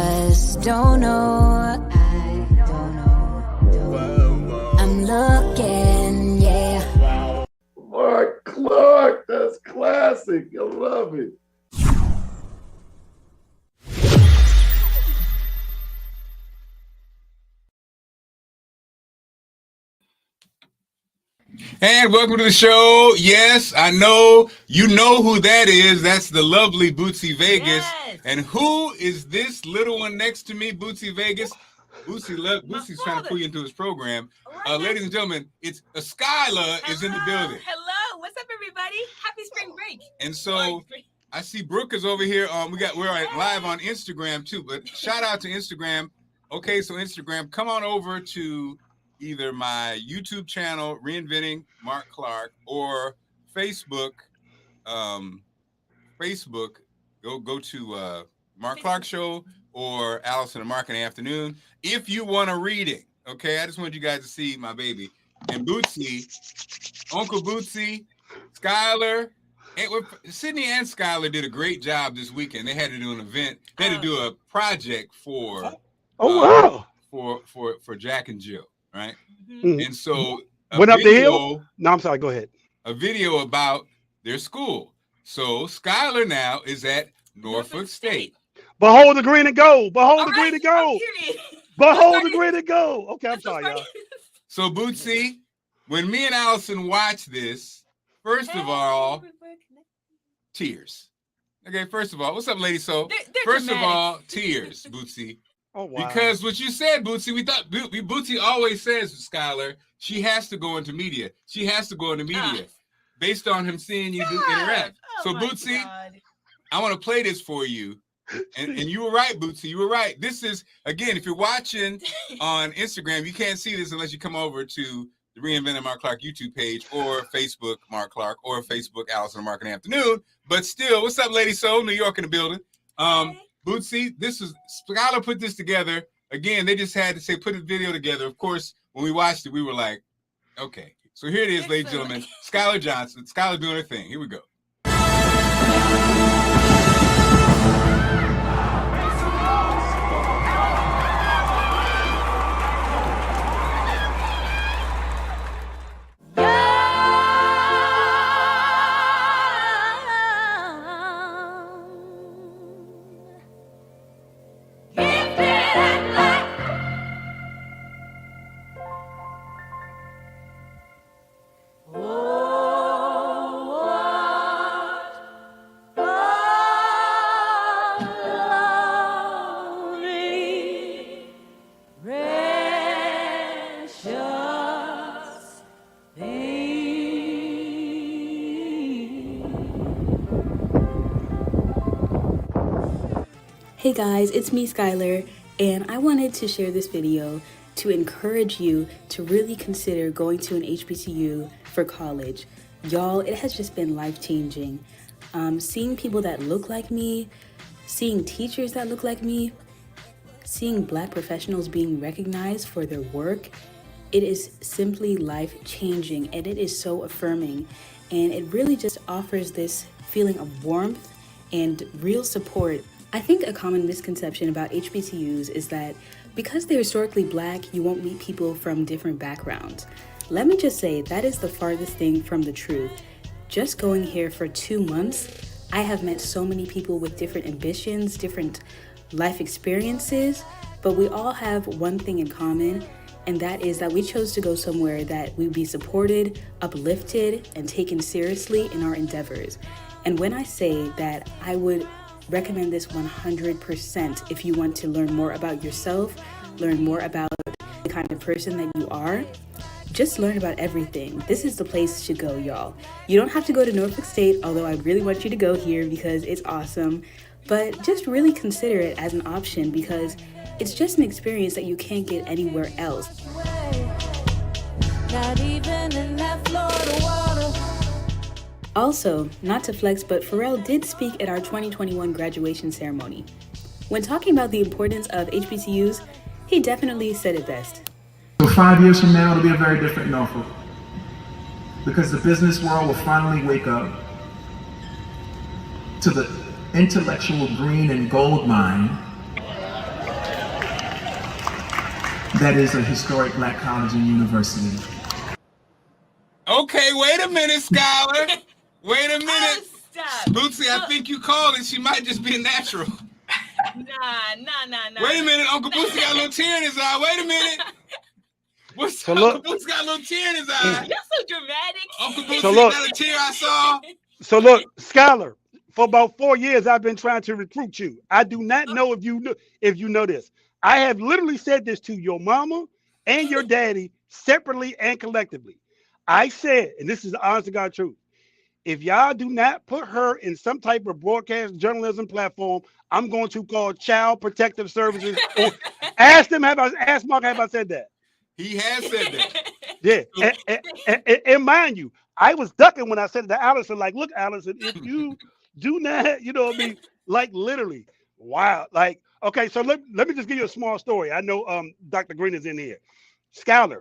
just don't know. I don't know. I'm looking, yeah. Marc Clark, that's classic. I love it. And welcome to the show. Yes, I know you know who that is. That's the lovely Bootsy Vegas. Yes. And who is this little one next to me, Bootsy Vegas? Bootsy's trying to pull you into his program. Ladies and gentlemen, it's Skylar is in the building. Hello, what's up, everybody? Happy spring break. And so I see Brooke is over here. We're live on Instagram too. But shout out to Instagram. Okay, so Instagram, come on over to either my YouTube channel, Reinventing Marc Clark, or Facebook. Go to Marc Clark Show or Allison and Marc in the afternoon. If you want a reading, okay, I just want you guys to see my baby. And Bootsy, Uncle Bootsy, Skylar, Sydney and Skylar did a great job this weekend. They had to do an event. They had to do a project for for Jack and Jill. Right. Mm-hmm. And so went up the hill. No, I'm sorry. Go ahead. A video about their school. So Skylar now is at Norfolk State. Behold the green and gold. Behold the green and gold. Behold the green and gold. Okay, I'm sorry, y'all. So Bootsy, when me and Allison watch this, first of all, tears. Okay, first of all, what's up, lady? So first of all, tears, Bootsy. Oh, wow. Because what you said, Bootsy, we thought Bootsy always says, Skylar, she has to go into media. She has to go into media based on him seeing you interact. So Bootsy, I want to play this for you. And you were right, Bootsy. You were right. This is, again, if you're watching on Instagram, you can't see this unless you come over to the Reinventing Marc Clark YouTube page or Facebook Marc Clark or Facebook Allison and Marc in the afternoon. But still, what's up, Lady Soul? New York in the building. Bootsy, Skylar put this together. Again, they just had to say, put a video together. Of course, when we watched it, we were like, okay. So here it is, ladies and gentlemen. Skylar Johnson. Skylar doing her thing. Here we go. Hey guys, it's me, Skylar, and I wanted to share this video to encourage you to really consider going to an HBCU for college. Y'all, it has just been life-changing. Seeing people that look like me, seeing teachers that look like me, seeing Black professionals being recognized for their work, it is simply life-changing, and it is so affirming, and it really just offers this feeling of warmth and real support. I think a common misconception about HBCUs is that because they're historically Black, you won't meet people from different backgrounds. Let me just say that is the farthest thing from the truth. Just going here for 2 months, I have met so many people with different ambitions, different life experiences, but we all have one thing in common, and that is that we chose to go somewhere that we would be supported, uplifted, and taken seriously in our endeavors. And when I say that, I would recommend this 100% if you want to learn more about yourself, learn more about the kind of person that you are. Just learn about everything. This is the place to go, y'all. You don't have to go to Norfolk State, although I really want you to go here because it's awesome. But just really consider it as an option because it's just an experience that you can't get anywhere else. Not even in that Florida water. Also, not to flex, but Pharrell did speak at our 2021 graduation ceremony. When talking about the importance of HBCUs, he definitely said it best. So 5 years from now, it'll be a very different Norfolk. Because the business world will finally wake up to the intellectual green and gold mine that is a historic Black college and university. Okay, wait a minute, Skylar. Wait a minute. Stop. Bootsy, I think you called it. She might just be a natural. Nah. Wait a minute, Uncle Bootsy got a little tear in his eye. Wait a minute. What's So Uncle look- Bootsy got a little tear in his eye. You're so dramatic. Uncle Bootsy So look- got a tear I saw. So look, Skylar, for about 4 years, I've been trying to recruit you. I do not know if you know this. I have literally said this to your mama and your daddy separately and collectively. I said, and this is the honest to God truth, if y'all do not put her in some type of broadcast journalism platform, I'm going to call Child Protective Services. Or ask Marc, have I said that? He has said that. Yeah, and mind you, I was ducking when I said it to Allison, like, look, Allison, if you do not, you know what I mean? Like, literally, wow. Like, okay, so let me just give you a small story. I know Dr. Green is in here. Skylar,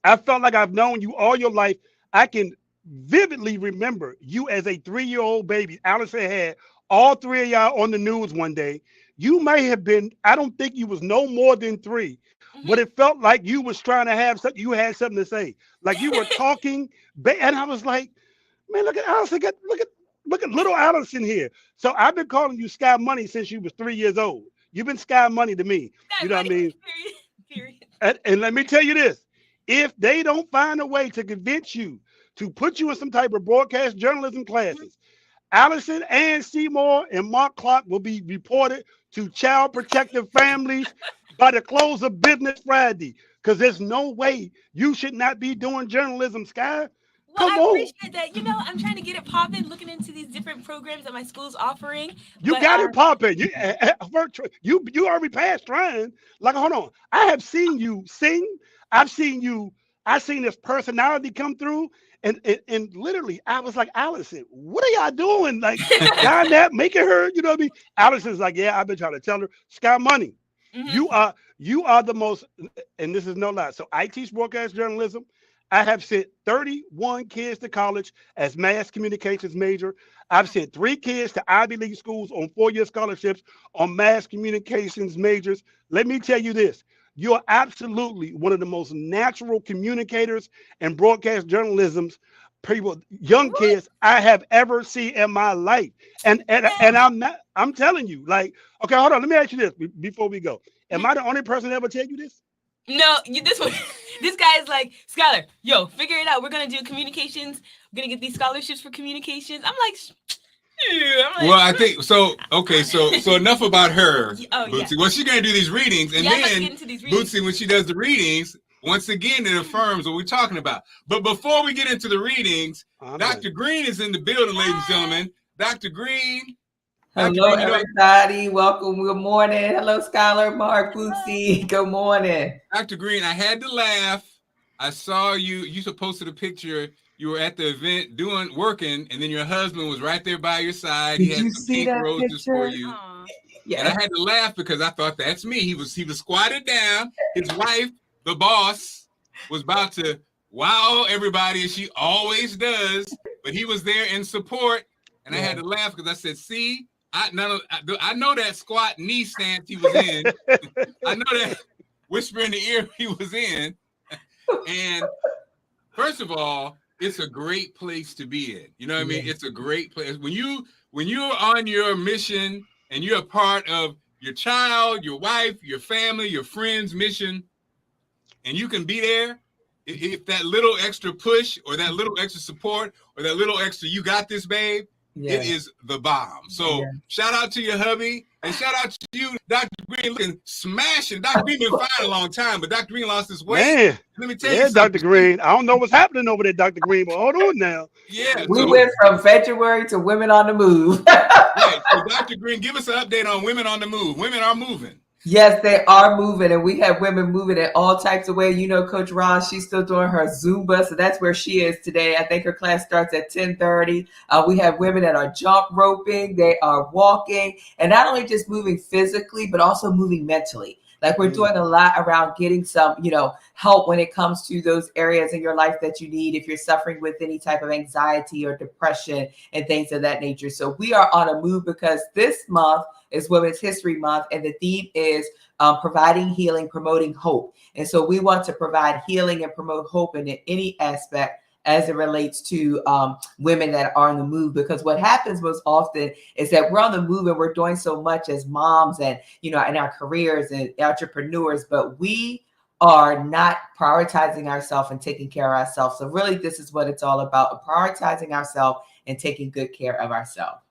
I felt like I've known you all your life. I can vividly remember you as a 3-year-old baby. Allison had all 3 of y'all on the news one day. You may have been, I don't think you was no more than 3. But it felt like you was trying to have something. You had something to say, like you were talking, and I was like, "Man, look at Allison! Look at little Allison here." So I've been calling you Sky Money since you was 3 years old. You've been Sky Money to me. You know what I mean? Period. And let me tell you this: if they don't find a way to convince you to put you in some type of broadcast journalism classes, Allison and Seymour and Marc Clark will be reported to Child Protective Families by the close of business Friday, because there's no way you should not be doing journalism, Sky. Well, Come I on. appreciate that. You know, I'm trying to get it popping, looking into these different programs that my school's offering. You but, got it popping. You already passed trying. Like, hold on. I have seen you sing. I've seen this personality come through. And literally, I was like, Allison, what are y'all doing? Like, down that, making her, you know what I mean? Allison's like, yeah, I've been trying to tell her, Sky Money. Mhm. You are the most, and this is no lie. So I teach broadcast journalism. I have sent 31 kids to college as mass communications major. I've sent 3 kids to Ivy League schools on 4-year scholarships on mass communications majors. Let me tell you this. You're absolutely one of the most natural communicators and broadcast journalism's people, young kids I have ever seen in my life. And I'm telling you, like, okay, hold on. Let me ask you this before we go. Am I the only person to ever tell you this? No, this guy is like, Skylar, yo, figure it out. We're gonna do communications. We're gonna get these scholarships for communications. I'm like, well, I think so. Okay, so enough about her, Oh, Bootsy. yeah. Well, she's gonna do these readings, and let's then get into these readings. Bootsy, when she does the readings, once again, it affirms what we're talking about. But before we get into the readings, Dr. Green is in the building, ladies and gentlemen. Dr. Green. Hello, everybody. Welcome. Good morning. Hello, Skylar, Marc, Bootsy. Good morning. Dr. Green, I had to laugh. I saw you. You posted a picture. You were at the event working, and then your husband was right there by your side. He had some pink roses for you. Yeah. And I had to laugh because I thought, that's me. He was squatted down. His wife, the boss, was about to wow everybody, as she always does. But he was there in support, and I had to laugh because I said, see, I know that squat knee stance he was in. I know that whisper in the ear he was in. And first of all, it's a great place to be in. You know what I mean? It's a great place. When you're on your mission and you're a part of your child, your wife, your family, your friends' mission, and you can be there, if that little extra push or that little extra support or that little extra, you got this, babe, it is the bomb. So shout out to your hubby and shout out to you, Dr. Green, looking smashing. Dr. Green been fine a long time, but Dr. Green lost his weight. Man, let me tell you something. Dr. Green. I don't know what's happening over there, Dr. Green, but hold on now. Yeah. We went from February to Women on the Move. Right. So Dr. Green, give us an update on Women on the Move. Women are moving. Yes, they are moving, and we have women moving in all types of ways. You know, Coach Ron, she's still doing her Zumba, so that's where she is today. I think her class starts at 10:30. We have women that are jump roping, they are walking, and not only just moving physically, but also moving mentally. Like we're doing a lot around getting some, help when it comes to those areas in your life that you need if you're suffering with any type of anxiety or depression and things of that nature. So we are on a move because this month is Women's History Month, and the theme is providing healing, promoting hope. And so we want to provide healing and promote hope in any aspect as it relates to women that are on the move, because what happens most often is that we're on the move and we're doing so much as moms and, in our careers and entrepreneurs, but we are not prioritizing ourselves and taking care of ourselves. So really, this is what it's all about, prioritizing ourselves and taking good care of ourselves.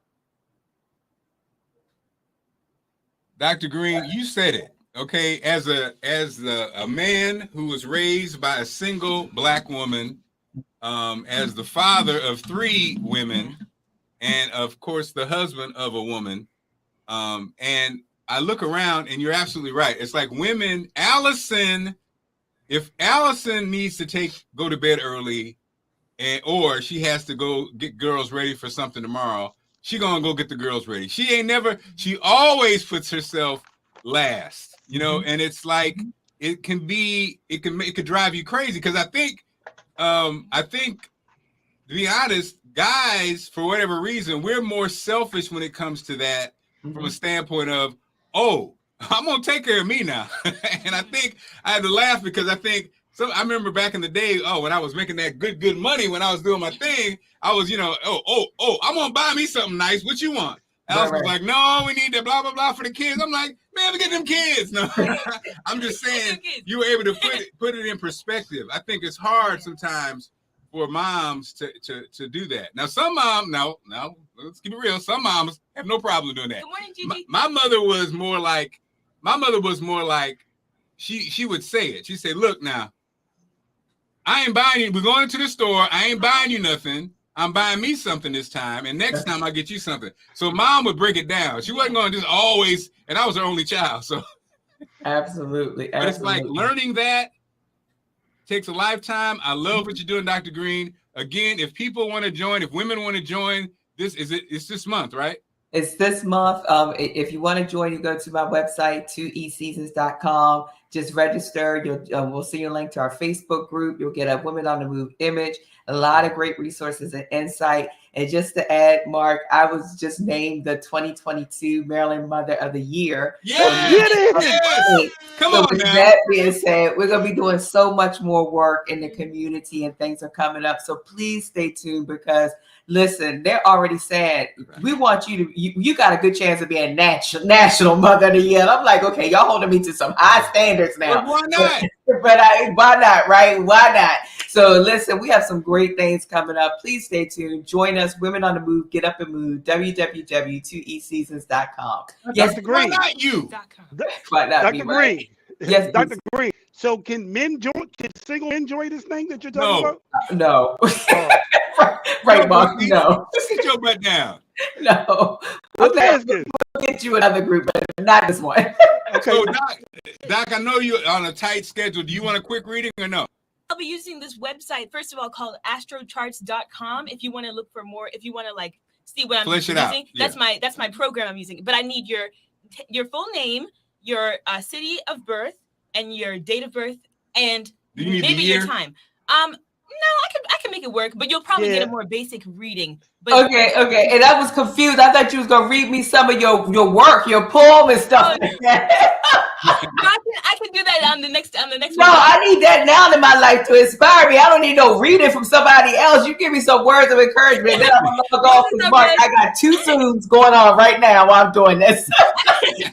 Dr. Green, you said it. Okay, as a man who was raised by a single Black woman, as the father of 3 women, and of course the husband of a woman, and I look around, and you're absolutely right. It's like women. If Allison needs to go to bed early, or she has to go get girls ready for something tomorrow, she gonna go get the girls ready. She always puts herself last, and it's like it could drive you crazy, because I think to be honest, guys, for whatever reason, we're more selfish when it comes to that, from a standpoint of, oh, I'm gonna take care of me now. And I think I had to laugh, because I remember back in the day, when I was making that good money, when I was doing my thing, I was, I'm gonna buy me something nice. What you want? Alice was like, no, we need that blah, blah, blah for the kids. I'm like, man, we get them kids. No, I'm just saying you were able to put it in perspective. I think it's hard sometimes for moms to do that. Now, some moms, no, let's keep it real. Some moms have no problem doing that. Good morning, Gigi. My mother was more like, she would say it. She'd say, look now, I ain't buying you. We're going to the store. I ain't buying you nothing. I'm buying me something this time, and next time I get you something. So mom would break it down. She wasn't going to just always, and I was her only child. So absolutely. But it's like learning that takes a lifetime. I love what you're doing, Dr. Green. Again, if people want to join, if women want to join, it's this month, right? It's this month. If you want to join, you go to my website, 2eseasons.com. Just register. We'll see your link to our Facebook group. You'll get a Women on the Move image, a lot of great resources and insight. And just to add, Marc, I was just named the 2022 Maryland Mother of the Year. Yes! Come on, with now. that being said, we're going to be doing so much more work in the community, and things are coming up. So please stay tuned, because listen, they're already saying, we want you got a good chance of being national Mother of the Year. And I'm like, okay, y'all holding me to some high standards now. But why not? Why not, right? Why not? So listen, we have some great things coming up. Please stay tuned. Join us, Women on the Move, Get Up and Move, www.2eseasons.com. Yes, Dr. Green. Why not you? Dr. Green. Yes, Dr. Green. So can single men join this thing that you're talking about? No. Right, Marc. No. Sit your butt down. No. We'll get you another group, but not this one. Okay. So, Doc, I know you're on a tight schedule. Do you want a quick reading or no? I'll be using this website, first of all, called astrocharts.com. If you want to look for more, if you want to see what I'm using, that's my program I'm using. But I need your full name, your city of birth, and your date of birth, and maybe your time. No, I can make it work, but you'll probably get a more basic reading. But okay. And I was confused. I thought you was gonna read me some of your work, your poem and stuff. No, I can do that on the next. No, I need that now in my life to inspire me. I don't need no reading from somebody else. You give me some words of encouragement. Then I'm gonna log off this Marc. I got 2 Zooms going on right now while I'm doing this.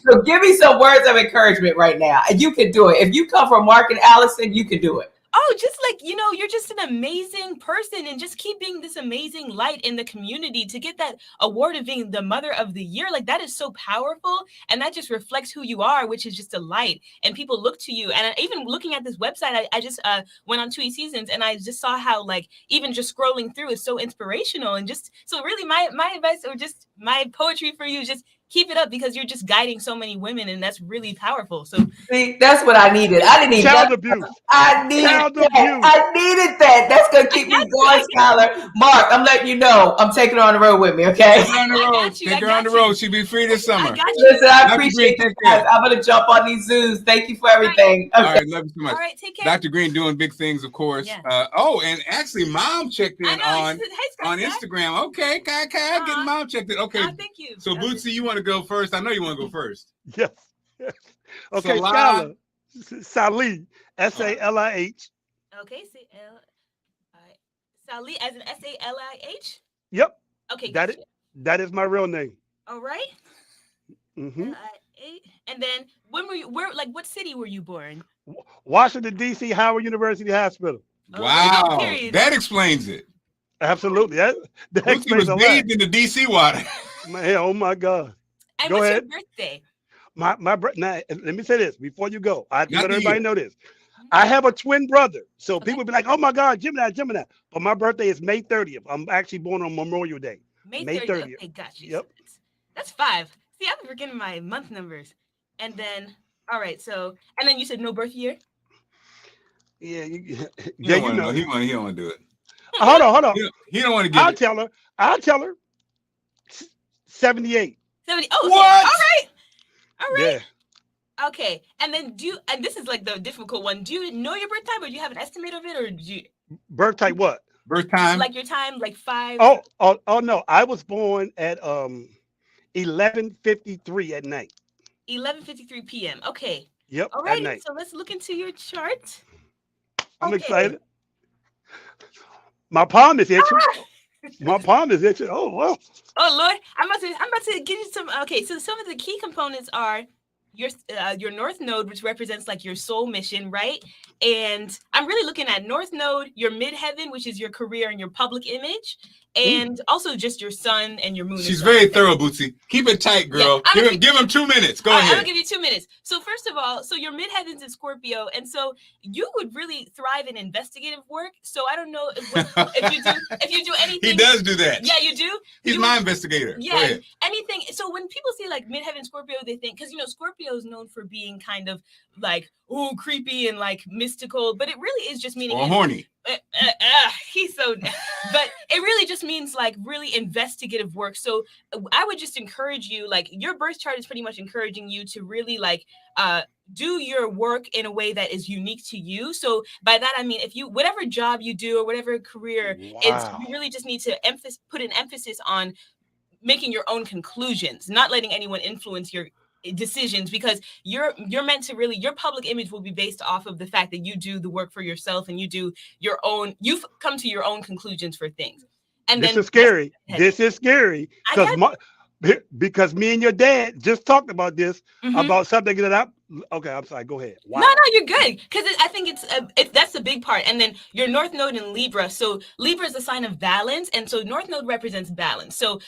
So give me some words of encouragement right now, and you can do it. If you come from Marc and Allison, you can do it. Oh, just you're just an amazing person, and just keep being this amazing light in the community. To get that award of being the Mother of the Year, that is so powerful. And that just reflects who you are, which is just a light. And people look to you. And even looking at this website, I just went on 2 Seasons, and I just saw how even just scrolling through is so inspirational. And just, so really my advice, or just my poetry for you, is just keep it up because you're just guiding so many women, and that's really powerful. So see, that's what I needed. I didn't need child abuse. I needed Child that. abuse. I needed that. That's gonna keep me going, Skylar. Mark, I'm letting you know I'm taking her on the road with me. Okay. Take her on the road. Take her on the road. She'll be free this summer. Listen, I appreciate you guys. I'm gonna jump on these Zooms. Thank you for everything. All right, love you so much. All right, take care. Dr. Green doing big things, of course. Yeah. And actually, Mom checked in on Instagram. Okay, Kai, getting Mom checked in. Okay. Thank you. So, Bootsy, you want to go first? I know you want to go first. Yes. Okay, Skylar. Salih, S-A-L-I-H. Okay, Salih as in S-A-L-I-H? Yep. Okay. That is my real name. All right. Mm-hmm. And then what city were you born? Washington, D.C., Howard University Hospital. Wow. That explains it. Absolutely. That explains a lot. Bathed in the D.C. water. Man, oh my God. And go what's ahead. your birthday? Now, let me say this before you go. I have to let everybody know this. I have a twin brother. So people be like, oh my God, Gemini. But my birthday is May 30th. I'm actually born on Memorial Day. May 30th. Okay, gotcha. Yep. That's 5. See, I'm forgetting my month numbers. And then, all right. So, and then you said no birth year? Yeah. You know. He don't want to do it. Hold on. He don't want to get it. I'll tell her. 78. 70. Oh, what? All right. Yeah. Okay. And then and this is like the difficult one. Do you know your birth time, or do you have an estimate of it, or do you? Birth type what? Birth time? Like your time, like 5. Oh no. I was born at 11:53 at night. 11:53 p.m. Okay. Yep. All right. At night. So let's look into your chart. I'm excited. My palm is itching. My palm is itching. Oh well. Oh Lord, I'm about to give you some. Okay, so some of the key components are your North Node, which represents like your soul mission, right? And I'm really looking at North Node, your Midheaven, which is your career and your public image, and also just your sun and your moon. She's very thorough, Bootsy. Keep it tight, girl. Yeah, give him 2 minutes. Go ahead. I'll give you 2 minutes. So first of all, so your Midheaven's in Scorpio, and so you would really thrive in investigative work. So I don't know if you do anything. He does do that. Yeah, you do. He's my investigator. Yeah, anything. So when people see like Midheaven Scorpio, they think, because Scorpio is known for being kind of like creepy and like mystical, but it really is just meaning horny. He's so, but it really just means like really investigative work. So I would just encourage you, like your birth chart is pretty much encouraging you to really like do your work in a way that is unique to you. So by that I mean, if you whatever job you do or whatever career, you really just need to put an emphasis on making your own conclusions, not letting anyone influence your decisions, because you're meant to really, your public image will be based off of the fact that you do the work for yourself and you've come to your own conclusions for things. And this is scary. This is scary because me and your dad just talked about this, about something that okay, I'm sorry, go ahead. Wow. No, you're good, because I think that's the big part. And then your North Node in Libra. So Libra is a sign of balance, and so North Node represents balance. So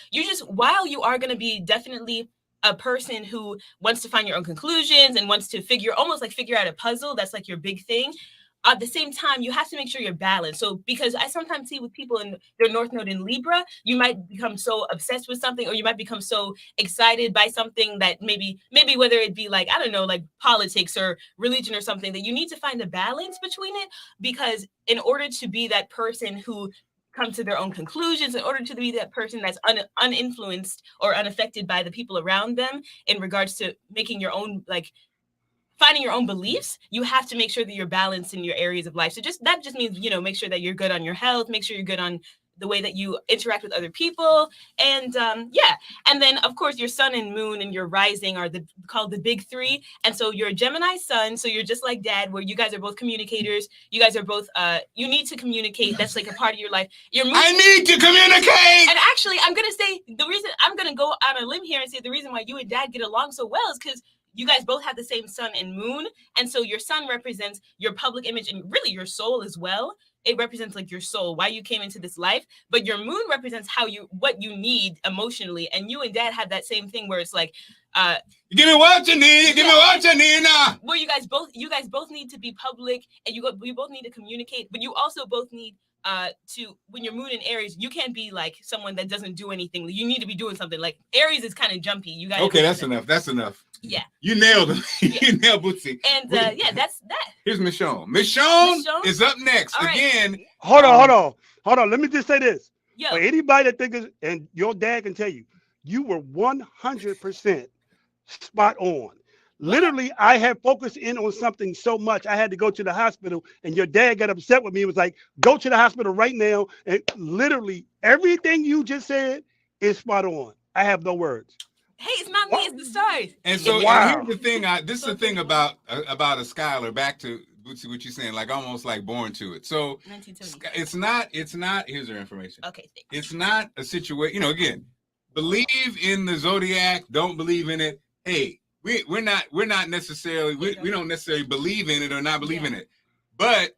while you are going to be definitely a person who wants to find your own conclusions and wants to figure out a puzzle, that's like your big thing. At the same time, you have to make sure you're balanced. So because I sometimes see with people in their North Node in Libra, you might become so obsessed with something, or you might become so excited by something that maybe whether it be like, I don't know, like politics or religion or something, that you need to find a balance between it, because in order to be that person who come to their own conclusions, in order to be that person that's uninfluenced or unaffected by the people around them in regards to making your own, like finding your own beliefs, you have to make sure that you're balanced in your areas of life. So that just means, make sure that you're good on your health, make sure you're good on the way that you interact with other people. And and then of course your sun and moon and your rising are called the big 3. And so you're a Gemini sun, so you're just like dad, where you guys are both communicators. You guys are both you need to communicate. That's like a part of your life. I need to communicate. And actually, I'm gonna say I'm gonna go on a limb here and say the reason why you and dad get along so well is because you guys both have the same sun and moon. And so your sun represents your public image and really your soul as well. It represents like your soul, why you came into this life. But your moon represents what you need emotionally. And you and dad have that same thing where it's like, give me what you need. Give me what you need now. Where you guys both need to be public, and you both need to communicate, but you also both need to when your moon in Aries, you can't be like someone that doesn't do anything. You need to be doing something. Like Aries is kind of jumpy. You got okay. That's enough. That's enough. Yeah, you nailed it. You nailed Bootsy. And yeah, that's that. Here's Michonne. Michonne is up next again. Hold on. Let me just say this. Yo. For anybody that thinks, and your dad can tell you, you were 100% spot on. Literally, I had focused in on something so much, I had to go to the hospital, and your dad got upset with me. He was like, go to the hospital right now. And literally, everything you just said is spot on. I have no words. Hey, it's not me, it's the stars. And so here's the thing. This is the thing about a Skylar, back to Bootsy, what you're saying, like almost like born to it. So it's not, here's her information. Okay. Thanks. It's not a situation, again, believe in the Zodiac, don't believe in it. Hey, we're not necessarily, we don't necessarily believe in it or not believe in it. But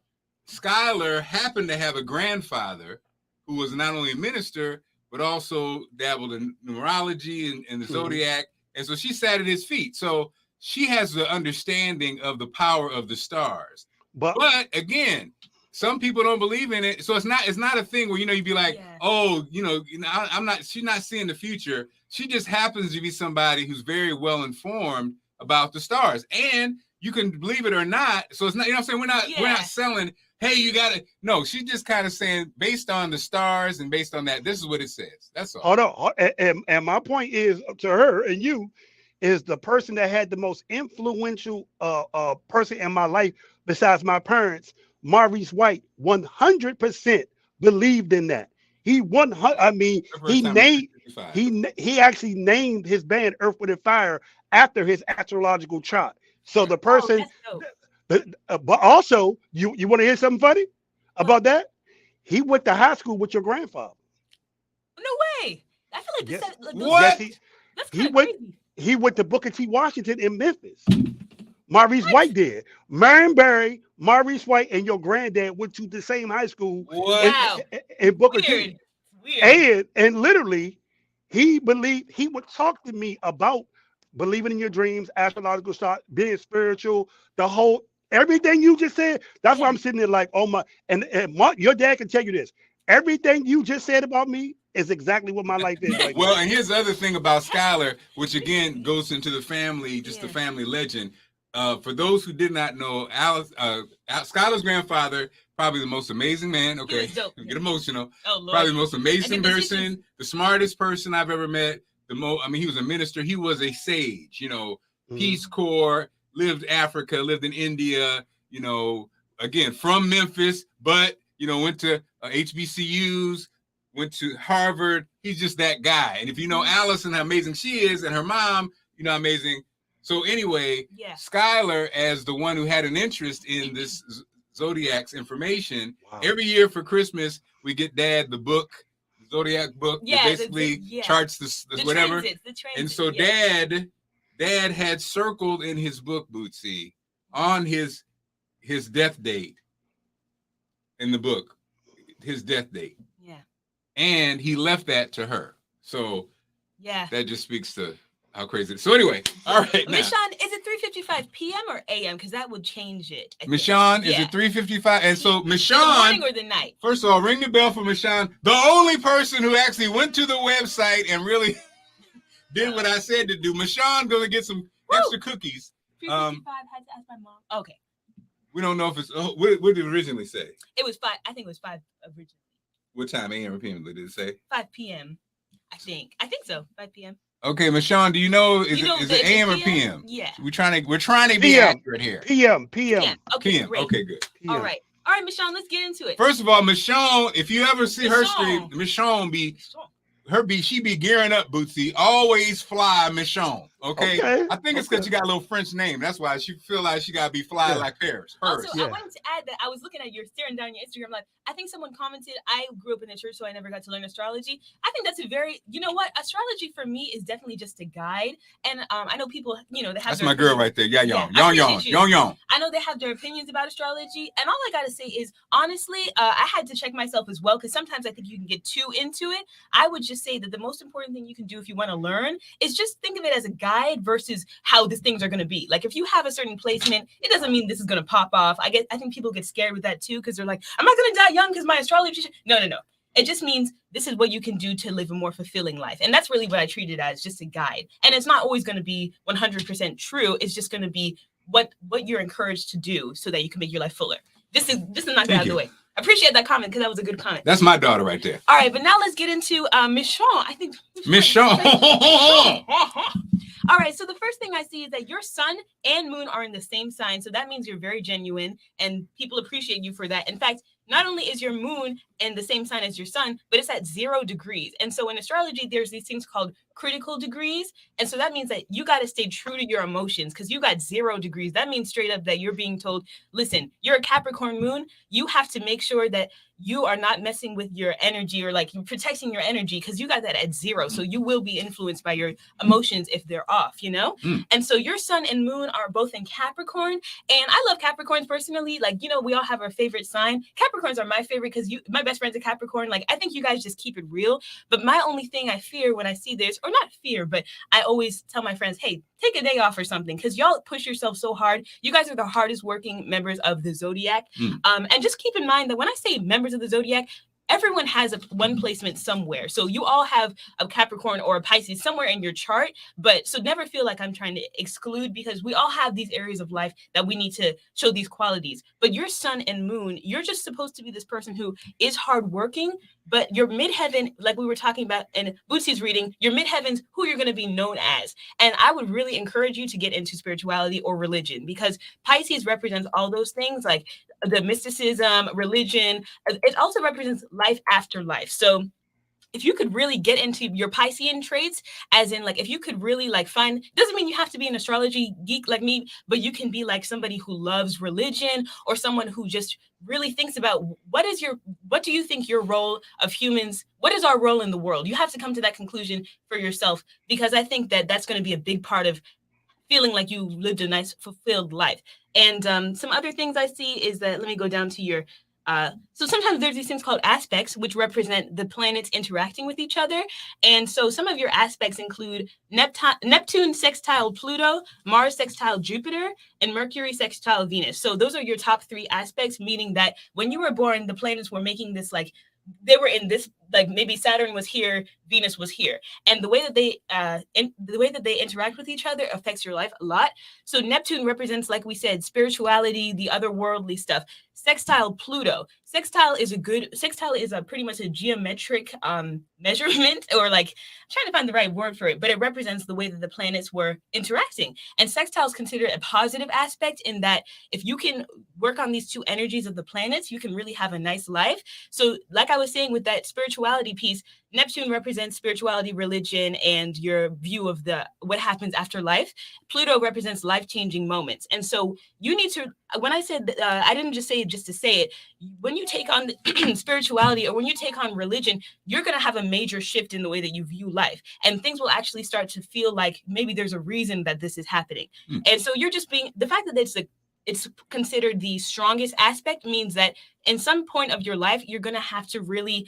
Skylar happened to have a grandfather who was not only a minister, but also dabbled in numerology and the Zodiac. And so she sat at his feet. So she has the understanding of the power of the stars. But again, some people don't believe in it. So it's not a thing where, you'd be like, she's not seeing the future. She just happens to be somebody who's very well informed about the stars. And you can believe it or not. So it's not, what I'm saying? We're not selling, hey, you gotta, no, she's just kind of saying based on the stars and based on that, this is what it says. That's all. Hold on. And my point is to her and you is the person that had the most influential person in my life besides my parents, Maurice White, 100% believed in that. He actually named his band Earth, Wind and Fire after his astrological chart. So the person, but also you want to hear something funny about that? He went to high school with your grandfather. No way. I feel like this. What? Yes, he went to Booker T. Washington in Memphis. Maurice White did. Marion Barry, Maurice White, and your granddad went to the same high school in Booker T. Weird. And literally, he would talk to me about believing in your dreams, astrological start, being spiritual, everything you just said. That's why I'm sitting there like, oh my, and Marc, your dad can tell you this. Everything you just said about me is exactly what my life is right well, now. And here's the other thing about Skylar, which again goes into the family, just the family legend. For those who did not know, Skylar's grandfather, probably the most amazing man. Okay, get emotional. Oh, Lord. Probably the most amazing person, the smartest person I've ever met. He was a minister. He was a sage. Peace Corps, lived Africa, lived in India. Again from Memphis, but went to HBCUs, went to Harvard. He's just that guy. And if you know Alice and how amazing she is, and her mom, how amazing. So anyway, Skylar, as the one who had an interest in this Zodiac's information, every year for Christmas, we get Dad the book, the Zodiac book, that basically charts the whatever. Transits, and so Dad had circled in his book, Bootsy, on his death date in the book, his death date. Yeah. And he left that to her. So that just speaks to how crazy it is. So anyway, all right. Michonne, is it 3:55 p.m. or a.m.? Because that would change it. Michonne, is it 3:55? And so Michonne, the morning or the night? First of all, ring the bell for Michonne, the only person who actually went to the website and really did what I said to do. Michonne gonna get some extra cookies. 3:55. Had to ask my mom. Okay. We don't know if it's what did it originally say? It was 5. I think it was 5 originally. What time? AM or PM? Did it say? 5 p.m. I think so. 5 p.m. Okay, Michonne, do you know is it AM or PM? Yeah. We're trying to be accurate here. PM. Okay, PM. great. Okay, good. PM. All right, Michonne, let's get into it. First of all, Michonne, if you ever see her stream, Michonne she be gearing up, Bootsy. Always fly, Michonne. Okay? I think it's because you got a little French name. That's why she feel like she gotta be fly like Paris. Also, I wanted to add that I was looking at staring down your Instagram live. I think someone commented, I grew up in the church, so I never got to learn astrology. I think that's a very, astrology for me is definitely just a guide. And I know people, that have that's my girl right there. Yon. I I know they have their opinions about astrology, and all I gotta say is, honestly, I had to check myself as well, because sometimes I think you can get too into it. I would just say that the most important thing you can do if you want to learn is just think of it as a guide versus how these things are going to be. Like, if you have a certain placement, it doesn't mean this is going to pop off. I think people get scared with that too, because they're like, I'm not going to die young because my astrology. No. It just means this is what you can do to live a more fulfilling life. And that's really what I treat it as, just a guide. And it's not always going to be 100% true. It's just going to be what you're encouraged to do so that you can make your life fuller. This is not out of the way. I appreciate that comment, because that was a good comment. That's my daughter right there. All right, but now let's get into Miss Shawn. I think Miss Shawn. All right, so the first thing I see is that your sun and moon are in the same sign. So that means you're very genuine, and people appreciate you for that. In fact, not only is your moon in the same sign as your sun, but it's at 0 degrees. And so in astrology, there's these things called critical degrees. And so that means that you got to stay true to your emotions, because you got 0 degrees. That means straight up that you're being told, listen, you're a Capricorn moon. You have to make sure that you are not messing with your energy, or like you're protecting your energy, because you got that at 0. So you will be influenced by your emotions if they're off, you know? And so your sun and moon are both in Capricorn. And I love Capricorns personally. Like, you know, we all have our favorite sign. Capricorns are my favorite because my best friend's a Capricorn. Like, I think you guys just keep it real. But my only thing I fear when I see this, or not fear, but I always tell my friends, hey, take a day off or something, because y'all push yourself so hard. You guys are the hardest working members of the Zodiac. And just keep in mind that when I say members of the Zodiac, everyone has one placement somewhere. So you all have a Capricorn or a Pisces somewhere in your chart. But so never feel like I'm trying to exclude, because we all have these areas of life that we need to show these qualities. But your sun and moon, you're just supposed to be this person who is hardworking, but your midheaven, like we were talking about in Bootsy's reading, your midheaven's who you're going to be known as. And I would really encourage you to get into spirituality or religion, because Pisces represents all those things, like the mysticism, religion. It also represents life after life. So if you could really get into your Piscean traits, as in, like, if you could really like find, doesn't mean you have to be an astrology geek like me, but you can be like somebody who loves religion, or someone who just really thinks about what do you think your role of humans, what is our role in the world? You have to come to that conclusion for yourself, because I think that that's going to be a big part of feeling like you lived a nice, fulfilled life. And some other things I see is that, let me go down to your, so sometimes there's these things called aspects, which represent the planets interacting with each other. And so some of your aspects include Neptune sextile Pluto, Mars sextile Jupiter, and Mercury sextile Venus. So those are your top 3 aspects, meaning that when you were born, the planets were making this, like, they were in this, like, maybe Saturn was here, Venus was here, and the way that they interact with each other affects your life a lot. So Neptune represents, like we said, spirituality, the otherworldly stuff. Sextile Pluto. Sextile is pretty much a geometric measurement, or like, I'm trying to find the right word for it, but it represents the way that the planets were interacting. And sextile is considered a positive aspect, in that if you can work on these 2 energies of the planets, you can really have a nice life. So like I was saying with that spirituality piece, Neptune represents spirituality, religion, and your view of what happens after life. Pluto represents life-changing moments. And so you need to, when I said, I didn't just say it just to say it, when you take on spirituality, or when you take on religion, you're going to have a major shift in the way that you view life. And things will actually start to feel like maybe there's a reason that this is happening. And so you're just the fact that it's considered the strongest aspect means that in some point of your life, you're going to have to really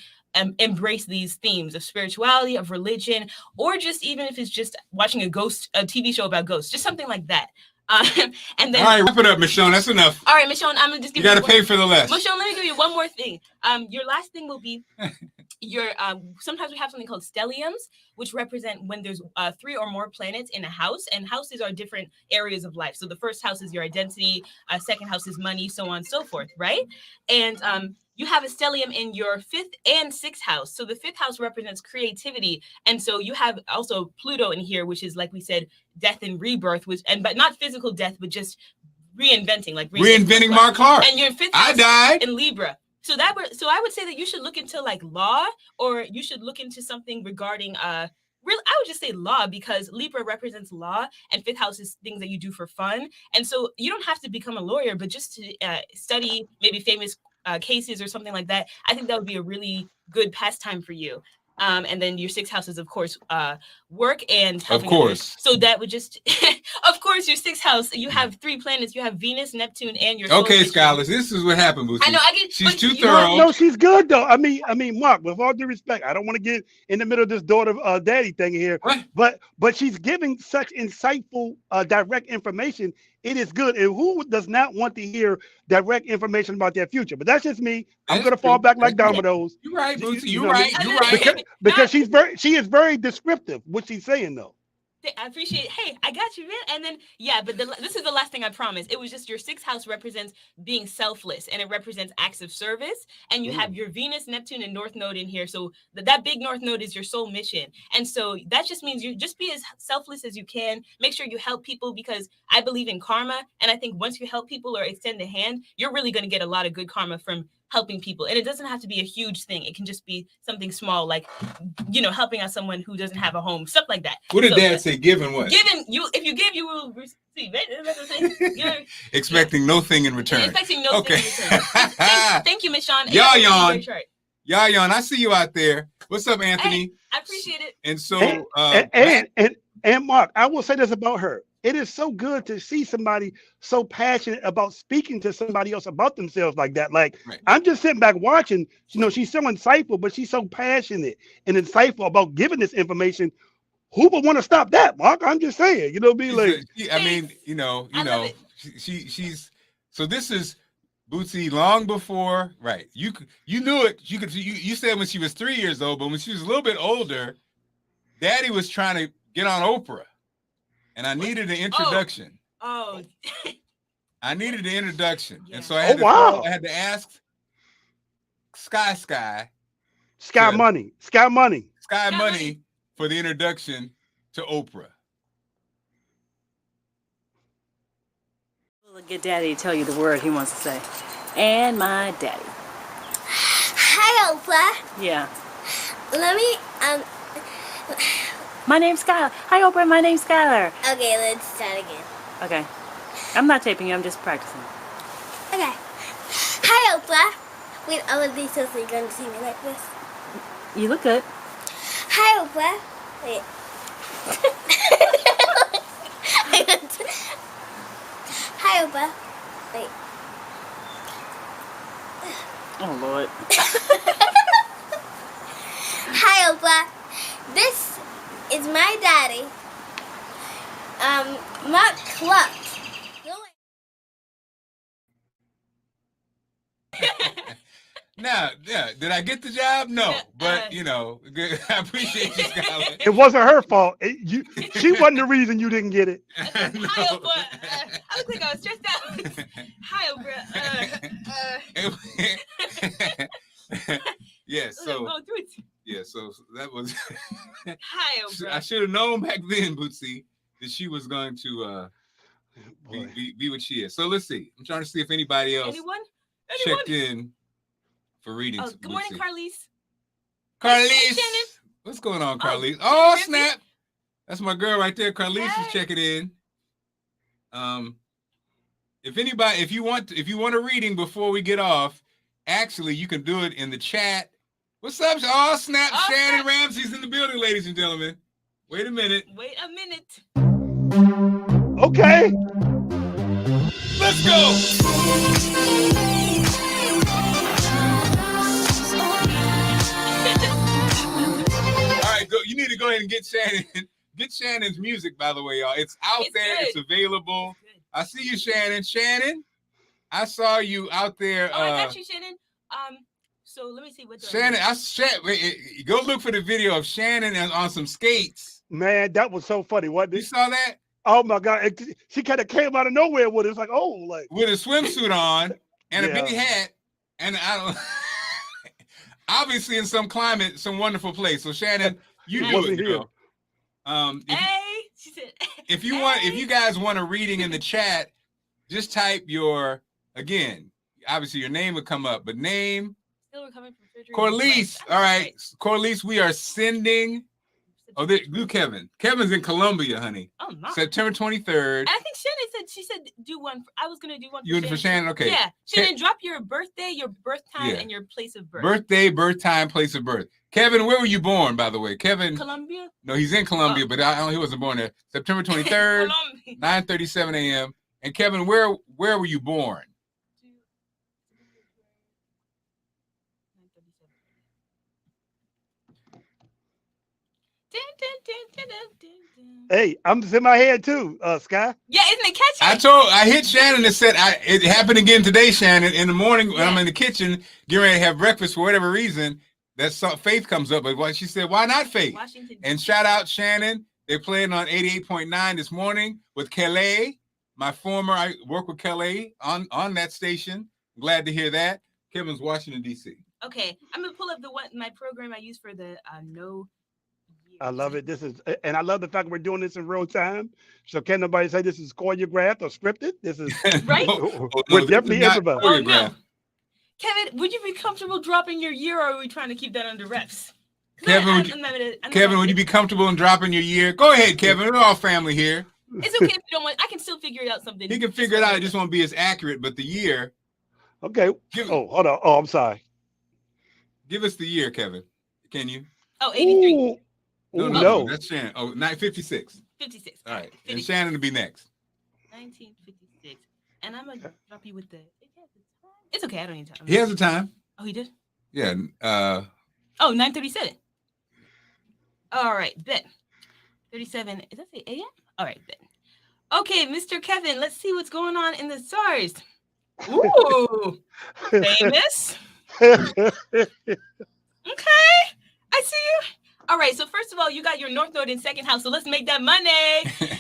embrace these themes of spirituality, of religion, or just even if it's just watching a TV show about ghosts, just something like that. And then, all right, wrap it up, Miss Shawn. That's enough. All right, Miss Shawn, I'm gonna just give you. You got to pay for the less. Miss Shawn, let me give you one more thing. Your last thing will be your. Sometimes we have something called stelliums, which represent when there's 3 or more planets in a house, and houses are different areas of life. So the first house is your identity, second house is money, so on and so forth, right? And you have a stellium in your 5th and 6th house. So the 5th house represents creativity. And so you have also Pluto in here, which is, like we said, death and rebirth, but not physical death, but just reinventing, like reinventing Marc Clark. And your 5th I house died in Libra. So I would say that you should look into like law, or you should look into something regarding I would just say law, because Libra represents law, and 5th house is things that you do for fun. And so you don't have to become a lawyer, but just to study maybe famous cases or something like that. I think that would be a really good pastime for you. And then your 6th house is, of course, work and helping of course. Others. So that would just, of course, your 6th house. You have 3 planets. You have Venus, Neptune, and your. Okay, Skylar, this is what happened, Bootsy. I know. She's too thorough. No, she's good though. I mean, Mark. With all due respect, I don't want to get in the middle of this daughter daddy thing here. What? But she's giving such insightful, direct information. It is good. And who does not want to hear direct information about their future? But that's just me. I'm gonna fall back like dominoes. You're right, Bootsy. You're right. You're right. Because she is very descriptive. What she's saying though. I appreciate it. Hey, I got you, man. And then, yeah, but this is the last thing I promised. It was just your 6th house represents being selfless, and it represents acts of service. And you have your Venus, Neptune, and North Node in here. So that big North Node is your soul mission. And so that just means you just be as selfless as you can. Make sure you help people, because I believe in karma. And I think once you help people or extend a hand, you're really going to get a lot of good karma from helping people. And it doesn't have to be a huge thing. It can just be something small, like, helping out someone who doesn't have a home, stuff like that. What did Dad say? Giving what? Giving you, if you give, you will receive. Expecting nothing in return. Expecting no thing in return. Thank you, Miss Sean. Yayon, I see you out there. What's up, Anthony? Hey, I appreciate it. And so, and Mark, I will say this about her. It is so good to see somebody so passionate about speaking to somebody else about themselves like that. Like, I'm just sitting back watching, she's so insightful, but she's so passionate and insightful about giving this information. Who would want to stop that, Mark? I'm just saying, she's so this is Bootsy long before, right? You knew it. You said when she was 3 years old, but when she was a little bit older, Daddy was trying to get on Oprah. And I needed an introduction. Oh. I needed an introduction. Yeah. And so I had to ask Sky Money for the introduction to Oprah. We'll get Daddy to tell you the word he wants to say. And my daddy. Hi, Oprah. Yeah. Let me, My name's Skylar. Hi, Oprah. My name's Skylar. Okay, let's start again. Okay. I'm not taping you. I'm just practicing. Okay. Hi, Oprah. Wait, I was so you're going to see me like this. You look good. Hi, Oprah. Wait. Hi, Oprah. Wait. Oh, Lord. Hi, Oprah. This is my daddy, Marc. Now, did I get the job? No, but good. I appreciate you, Skylar. It wasn't her fault. She wasn't the reason you didn't get it. Hi, Oprah. I look like I was stressed out. Hi, Oprah. Yeah, so that was. Hi, Oprah. I should have known back then, Bootsy, that she was going to be what she is. So let's see. I'm trying to see if anybody else checked in for readings. Oh, good morning, Carlise. Carlise, what's going on, Carlise? Oh, snap! That's my girl right there. Carlise is checking in. If you want a reading before we get off, actually you can do it in the chat. What's up? Oh, snap! Shannon Ramsey's in the building, ladies and gentlemen. Wait a minute. Okay. Let's go. All right, go. You need to go ahead and get Shannon. Get Shannon's music, by the way, y'all. It's out there. Good. It's available. I see you, Shannon. Shannon, I saw you out there. I got you, Shannon. So let me see what. Shannon, go look for the video of Shannon on some skates. Man, that was so funny. What you saw that? Oh my God! She kind of came out of nowhere with it. It's like, with a swimsuit on and a big hat, and I don't. Obviously, in some climate, some wonderful place. So Shannon, you do it, girl. She said. If you guys want a reading in the chat, just type again. Obviously, your name would come up, but name. Corliss. All right, Corliss, we are sending Oh, do Kevin. Kevin's in Columbia, honey. Oh, nice. September 23rd. And I think Shannon said do one. I was gonna do one. For Shannon? Okay. Yeah, Shannon, drop your birthday, your birth time, and your place of birth. Birthday, birth time, place of birth. Kevin, where were you born, by the way? Kevin. Columbia. No, he's in Columbia, but he wasn't born there. September 23rd, 9:37 a.m. And Kevin, where were you born? Hey, I'm in my head too, Sky. Yeah, isn't it catchy? I hit Shannon and said it happened again today, Shannon. In the morning when I'm in the kitchen, getting ready to have breakfast for whatever reason, Faith comes up. But she said, why not Faith? Washington. And shout out Shannon. They're playing on 88.9 this morning with Kelly. I work with Kelly on that station. Glad to hear that. Kevin's Washington, D.C. Okay, I'm gonna pull up my program I use for the no. I love it. And I love the fact we're doing this in real time. So can't nobody say this is choreographed or scripted. This is right. We're definitely improvising. Oh, no. Kevin, would you be comfortable dropping your year, or are we trying to keep that under wraps? Kevin, would you be comfortable in dropping your year? Go ahead, Kevin. We're all family here. It's okay if you don't want. I can still figure it out something. He can figure it out. It just won't be as accurate. But the year. Okay. Hold on. Oh, I'm sorry. Give us the year, Kevin. Can you? Oh, 83. No, that's Shannon. Oh, 56. 56. All right. 56. And Shannon will be next. 1956. And I'm going to drop you with the... It's okay. I don't need time. He has the time. Oh, he did? Yeah. 9:37. All right. Bet. 37. Is that the AM? All right. Bet. Okay, Mr. Kevin, let's see what's going on in the stars. Ooh. Famous. Okay. I see you. All right, so first of all, you got your North Node in second house, so let's make that money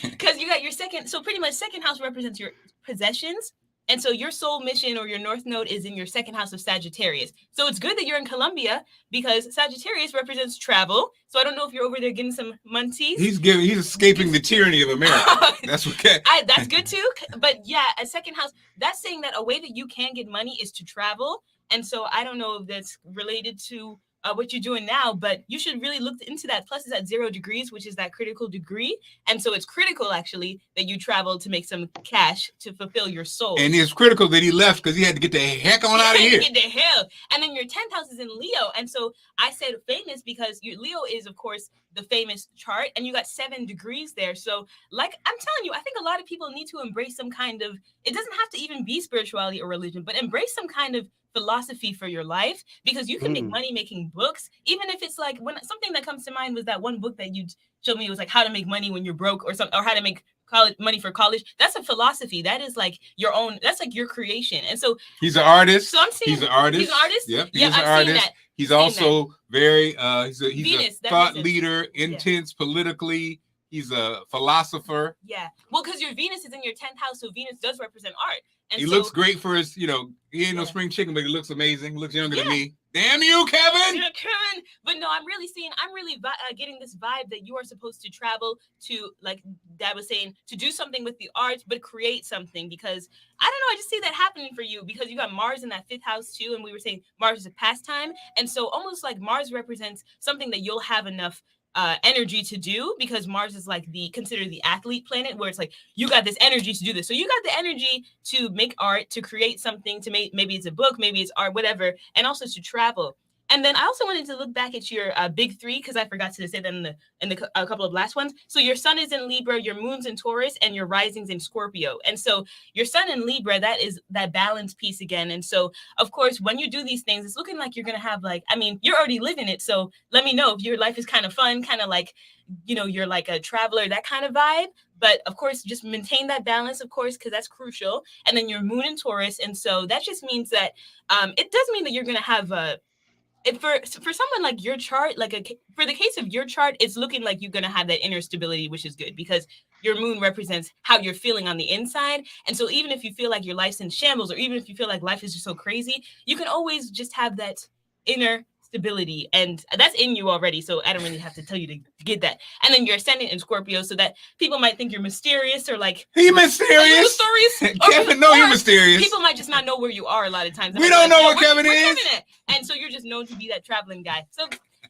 because you got your second. So pretty much second house represents your possessions. And so your soul mission or your North Node is in your second house of Sagittarius. So it's good that you're in Columbia because Sagittarius represents travel. So I don't know if you're over there getting some munties. He's escaping the tyranny of America. That's okay. That's good too. But yeah, a second house, that's saying that a way that you can get money is to travel. And so I don't know if that's related to what you're doing now, but you should really look into that. Plus it's at 0 degrees, which is that critical degree. And so it's critical actually that you travel to make some cash to fulfill your soul. And it's critical that he left because he had to get the heck on out of here. Get the hell. And then your 10th house is in Leo. And so I said famous because your Leo is of course the famous chart and you got 7 degrees there. So like I'm telling you, I think a lot of people need to embrace some kind of, it doesn't have to even be spirituality or religion, but embrace some kind of philosophy for your life because you can make money making books. Even if it's like when something that comes to mind was that one book that you showed me, it was like how to make money when you're broke or something, or how to make money for college. That's a philosophy. That is like your own, that's like your creation. And so he's an artist. So I'm seeing he's an artist. He's an artist. Yep. He's an artist. He's also very he's a thought leader, intense politically. He's a philosopher. Yeah. Well, because your Venus is in your 10th house, so Venus does represent art. And he looks great for his, he ain't no spring chicken, but he looks amazing. He looks younger than me. Damn you, Kevin! Yeah, Kevin! But no, I'm really getting this vibe that you are supposed to travel to, like Dad was saying, to do something with the arts, but create something because, I don't know, I just see that happening for you because you got Mars in that 5th house too, and we were saying Mars is a pastime. And so almost like Mars represents something that you'll have enough energy to do because Mars is like considered the athlete planet where it's like you got this energy to do this. So you got the energy to make art, to create something, to make, maybe it's a book, maybe it's art, whatever, and also to travel. And then I also wanted to look back at your big 3 because I forgot to say that in the a couple of last ones. So your sun is in Libra, your moon's in Taurus, and your rising's in Scorpio. And so your sun in Libra, that is that balance piece again. And so of course, when you do these things, it's looking like you're gonna have you're already living it. So let me know if your life is kind of fun, kind of like, you're like a traveler, that kind of vibe. But of course, just maintain that balance, of course, because that's crucial. And then your moon in Taurus, and so that just means that it does mean that you're gonna have for someone like your chart, for the case of your chart, it's looking like you're going to have that inner stability, which is good because your moon represents how you're feeling on the inside. And so even if you feel like your life's in shambles, or even if you feel like life is just so crazy, you can always just have that inner stability, and that's in you already. So I don't really have to tell you to get that. And then you're ascendant in Scorpio, so that people might think you're mysterious or like he mysterious. Kevin, no, you're mysterious. People might just not know where you are a lot of times. We don't know what Kevin is. And so you're just known to be that traveling guy. So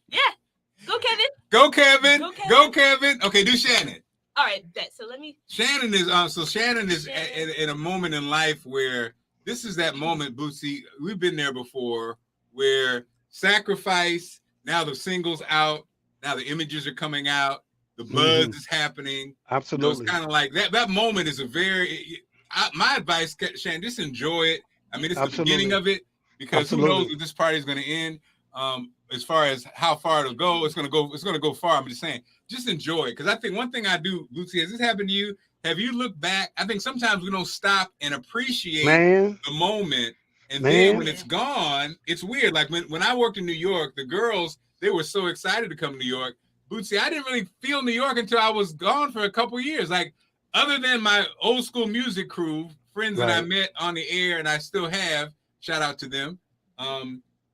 yeah, Go, Kevin. Go, Kevin. Go, Kevin. Go, Kevin. Okay, do Shannon. All right, bet. So let me. Shannon is Shannon is in a moment in life where this is that moment, Bootsy. We've been there before, where sacrifice. Now the singles out. Now the images are coming out. The buzz is happening. Absolutely. So it's kind of like that. That moment is a very. My advice, Shannon, just enjoy it. I mean, it's the beginning of it, because who knows if this party is going to end. As far as how far it'll go, it's gonna go far. I'm just saying, just enjoy it. Because I think one thing I do, Bootsy, has this happened to you? Have you looked back? I think sometimes we don't stop and appreciate the moment, and then when it's gone, it's weird. Like when I worked in New York, the girls, they were so excited to come to New York. Bootsy, I didn't really feel New York until I was gone for a couple years. Like, other than my old school music crew, friends that I met on the air, and I still have, shout out to them.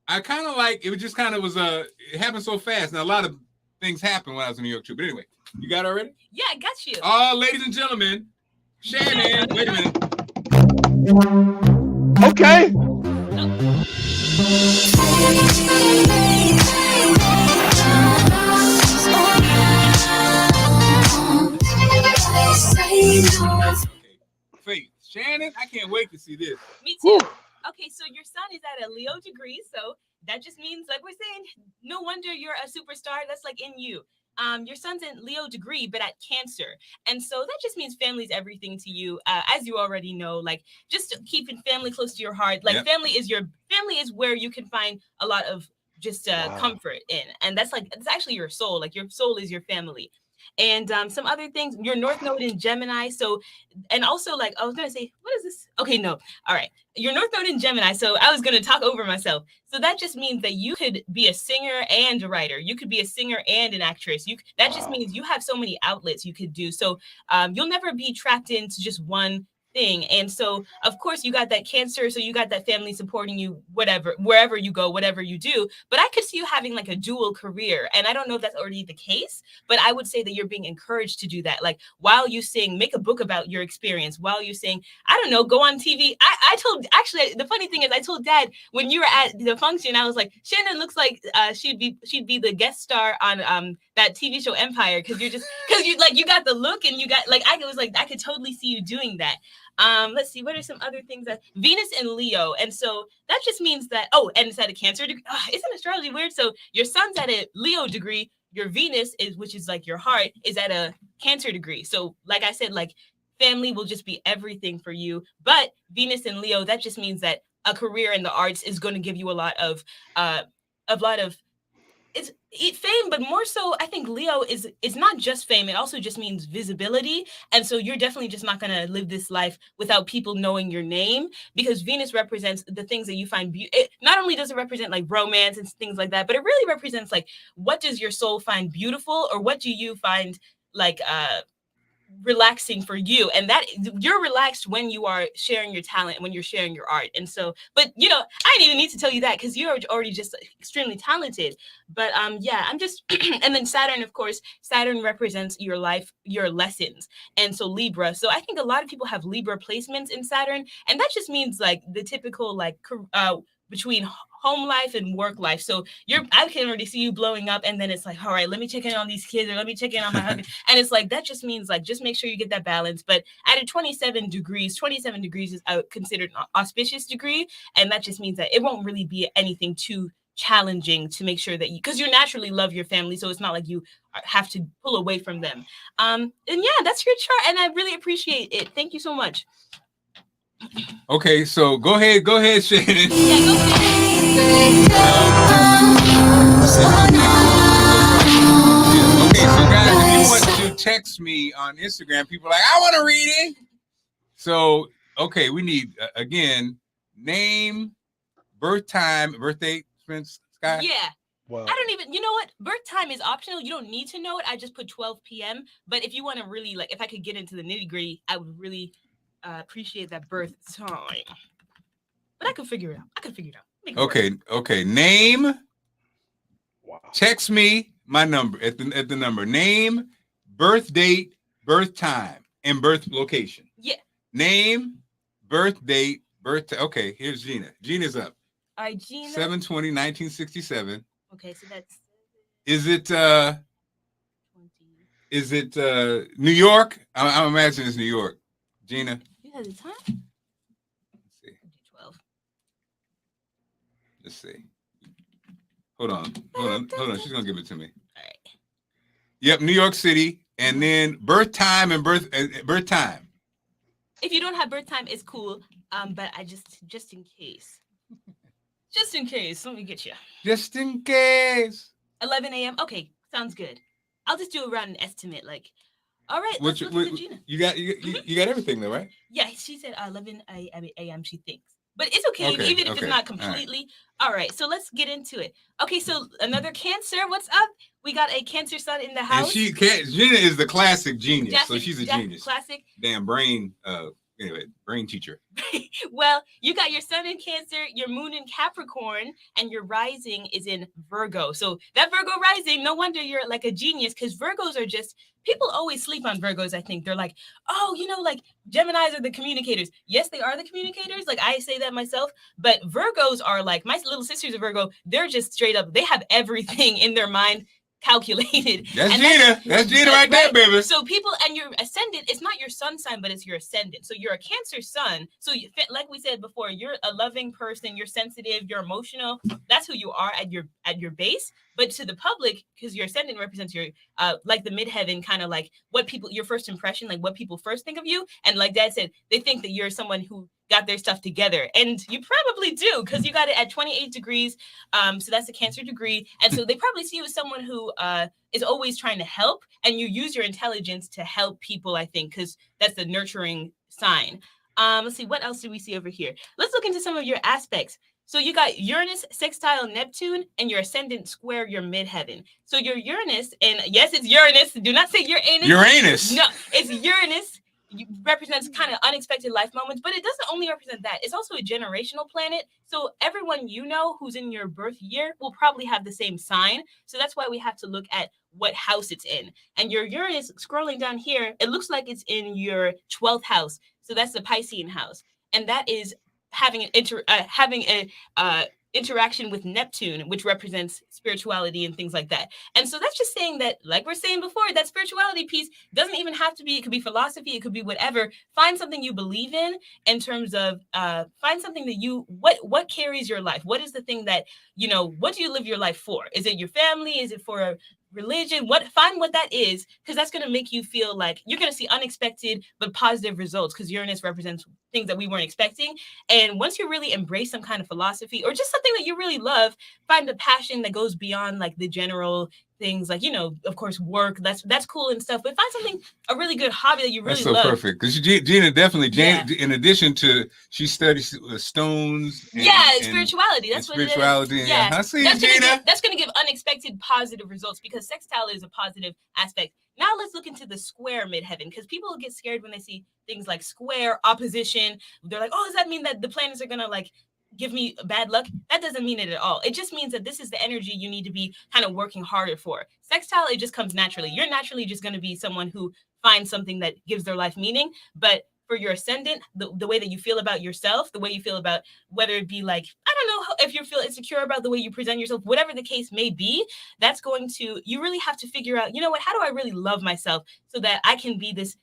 I kind of like, it just kind of was it happened so fast. Now, a lot of things happened when I was in New York too. But anyway, you got it already? Yeah, I got you. Ladies and gentlemen, Shannon, wait a minute. Okay. Faith, Shannon, I can't wait to see this. Me too. Okay, so your son is at a Leo degree, so that just means, like we're saying, no wonder you're a superstar. That's like in you. Your son's in Leo degree, but at Cancer, and so that just means family's everything to you, as you already know. Like, just keeping family close to your heart. Like, family is where you can find a lot of just comfort in, and that's actually your soul. Like, your soul is your family. And some other things, your North Node in Gemini. So, and also, like, I was going to say, what is this? Okay, no. All right. Your North Node in Gemini. So I was going to talk over myself. So that just means that you could be a singer and a writer. You could be a singer and an actress. That just means you have so many outlets you could do. So you'll never be trapped into just one thing. And so, of course, you got that Cancer, so you got that family supporting you, wherever you go, whatever you do. But I could see you having like a dual career, and I don't know if that's already the case, but I would say that you're being encouraged to do that. Like, while you sing, make a book about your experience. While you sing, I don't know, go on TV. Actually, the funny thing is, I told Dad when you were at the function, I was like, Shannon looks like she'd be the guest star on that TV show Empire, because you got the look, and you got I could totally see you doing that. Let's see, what are some other things that Venus in Leo, and so that just means that and it's at a Cancer degree. Isn't astrology weird? So your son's at a Leo degree, your Venus which is like your heart, is at a Cancer degree. So like I said, like, family will just be everything for you. But Venus in Leo, that just means that a career in the arts is going to give you a lot of it's fame, but more so, I think Leo is not just fame. It also just means visibility. And so you're definitely just not going to live this life without people knowing your name, because Venus represents the things that you find not only does it represent like romance and things like that, but it really represents like, what does your soul find beautiful, or what do you find like relaxing for you? And that you're relaxed when you are sharing your talent, when you're sharing your art. And so, but I didn't even need to tell you that, because you're already just extremely talented. But I'm just and then Saturn, of course, Saturn represents your life, your lessons. And so Libra, so I think a lot of people have Libra placements in Saturn, and that just means like the typical like between home life and work life. So I can already see you blowing up, and then it's like, all right, let me check in on these kids, or let me check in on my husband. And it's like, that just means like, just make sure you get that balance. But at a 27 degrees is considered an auspicious degree. And that just means that it won't really be anything too challenging to make sure that because you naturally love your family. So it's not like you have to pull away from them. And yeah, that's your chart. And I really appreciate it. Thank you so much. Okay, so go ahead, Shannon. Yeah, go Okay, so guys, if you want to text me on Instagram, people are like, I want a reading. So, okay, we need, again, name, birth time, birth date, Sky? Yeah. Wow. I don't even, you know what? Birth time is optional. You don't need to know it. I just put 12 p.m. But if you want to really, like, if I could get into the nitty gritty, I would really appreciate that birth time. But I could figure it out. Okay. Name. Wow. Text me my number at the number. Name, birth date, birth time, and birth location. Yeah. Name, birth date, birth time. Okay, here's Gina. Gina's up. All right, Gina. 7/20/1967. Okay, so that's Is it New York? I imagine it's New York. Gina. You have the time? Let's see. 12. Let's see. Hold on. She's gonna give it to me. All right. Yep, New York City, and then birth time and birth time. If you don't have birth time, it's cool. But I just in case. Just in case, let me get you. Just in case. 11 a.m. Okay, sounds good. I'll just do around an estimate. Like, all right, let's look at Gina. You got everything though, right? Yeah, she said 11 a.m. she thinks. But it's okay, even if it's not completely. All right, so let's get into it. Okay, so another Cancer. What's up? We got a Cancer sun in the house. And Gina is the classic genius, so she's a genius. Classic. Damn brain. Anyway, brain teacher. Well, you got your sun in Cancer, your moon in Capricorn, and your rising is in Virgo. So that Virgo rising, no wonder you're like a genius, because Virgos are just, people always sleep on Virgos, I think. They're like, oh, like Geminis are the communicators. Yes, they are the communicators. Like I say that myself, but Virgos are like, my little sister's a Virgo. They're just straight up, they have everything in their mind calculated. That's Gina. That's Gina right there, baby. So people, and your ascendant, it's not your sun sign, but it's your ascendant. So you're a Cancer sun. So like we said before, you're a loving person. You're sensitive. You're emotional. That's who you are at your base. But to the public, because your ascendant represents your like the midheaven, kind of like what people, your first impression, like what people first think of you. And like Dad said, they think that you're someone who got their stuff together, and you probably do, because you got it at 28 degrees. So that's a Cancer degree, and so they probably see you as someone who is always trying to help, and you use your intelligence to help people, I think, because that's the nurturing sign. Let's see, what else do we see over here? Let's look into some of your aspects. So you got Uranus sextile Neptune, and your ascendant square your midheaven. So your Uranus, and yes, it's Uranus. Do not say Uranus. Uranus. No, it's Uranus. Represents kind of unexpected life moments, but it doesn't only represent that. It's also a generational planet. So everyone who's in your birth year will probably have the same sign. So that's why we have to look at what house it's in. And your Uranus, scrolling down here, it looks like it's in your 12th house. So that's the Piscean house. And that is having an interaction with Neptune, which represents spirituality and things like that. And so that's just saying that, like we're saying before, that spirituality piece doesn't even have to be, it could be philosophy, it could be whatever. Find something you believe in terms of find something that what carries your life. What is the thing that, what do you live your life for? Is it your family? Is it for religion? Find what that is, because that's going to make you feel like you're going to see unexpected but positive results, because Uranus represents things that we weren't expecting. And once you really embrace some kind of philosophy or just something that you really love, find a passion that goes beyond like the general things, like, of course, work, that's cool and stuff, but find a really good hobby that you really love. That's so perfect, because Gina definitely, in addition to, she studies stones and spirituality. That's what spirituality. It is. Yeah, I see you, Gina. That's going to give unexpected positive results, because sextile is a positive aspect. Now let's look into the square midheaven, because people get scared when they see things like square, opposition. They're like, oh, does that mean that the planets are going to like give me bad luck? That doesn't mean it at all. It just means that this is the energy you need to be kind of working harder for. Sextile, it just comes naturally. You're naturally just going to be someone who finds something that gives their life meaning. But for your ascendant, the way that you feel about yourself, the way you feel about whether it be like, I don't know if you feel insecure about the way you present yourself, whatever the case may be, that's going to, you really have to figure out, how do I really love myself so that I can be the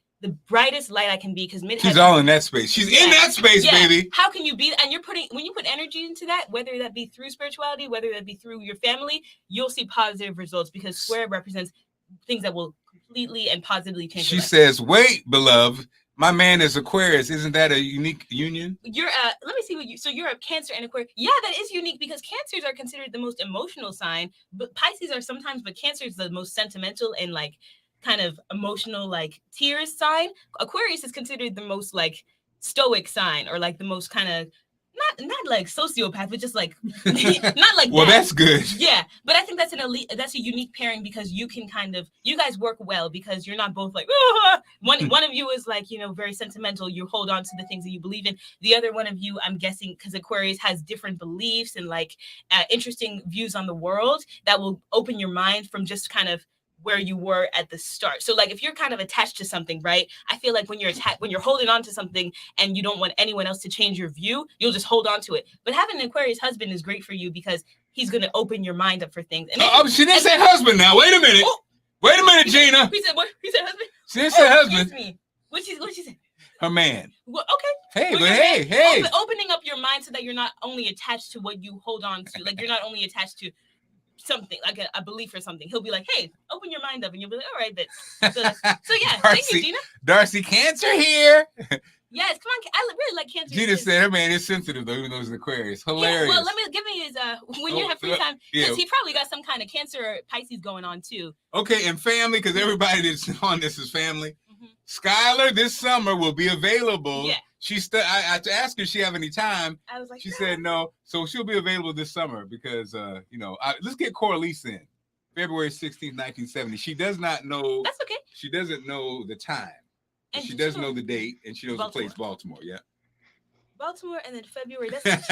brightest light I can be, because she's all in that space. She's in that space, baby. How can you be? And when you put energy into that, whether that be through spirituality, whether that be through your family, you'll see positive results, because square represents things that will completely and positively change. She says, wait, beloved, my man is Aquarius. Isn't that a unique union? You're let me see so you're a Cancer and Aquarius. Yeah, that is unique, because Cancers are considered the most emotional sign, but Pisces are sometimes, but Cancer is the most sentimental and like kind of emotional, like tears sign. Aquarius is considered the most like stoic sign, or like the most kind of not like sociopath, but just like not like well, that's good. Yeah, but I think that's that's a unique pairing, because you guys work well, because you're not both like one of you is like, very sentimental, you hold on to the things that you believe in. The other one of you, I'm guessing, because Aquarius has different beliefs and like interesting views on the world that will open your mind from just kind of where you were at the start. So like if you're kind of attached to something, right? I feel like when you're holding on to something and you don't want anyone else to change your view, you'll just hold on to it. But having an Aquarius husband is great for you because he's going to open your mind up for things. And she didn't say husband now. Wait a minute. Oh, wait a minute, Gina. He said what? He said husband? She didn't say husband. What she say? Her man. Well, okay. Hey, but hey. Opening up your mind so that you're not only attached to what you hold on to. Like you're not only attached to something like a belief or something. He'll be like, hey, open your mind up, and you'll be like, all right, but so yeah, Darcy, thank you, Gina. Darcy, Cancer here. Yes, come on, I really like Cancer. Gina said her man is sensitive though, even though he's an Aquarius. Hilarious. Yeah, well, give me his when you have free time, because he probably got some kind of Cancer or Pisces going on too. Okay, and family, because everybody that's on this is family. Skylar this summer will be available. Yeah. I had to ask her if she have any time. I was like, she said no. So she'll be available this summer because let's get Corliss in. February 16th, 1970. She does not know. That's okay. She doesn't know the time. And she does know the date, and she knows the place, Baltimore. Yeah. Baltimore, and then February. That's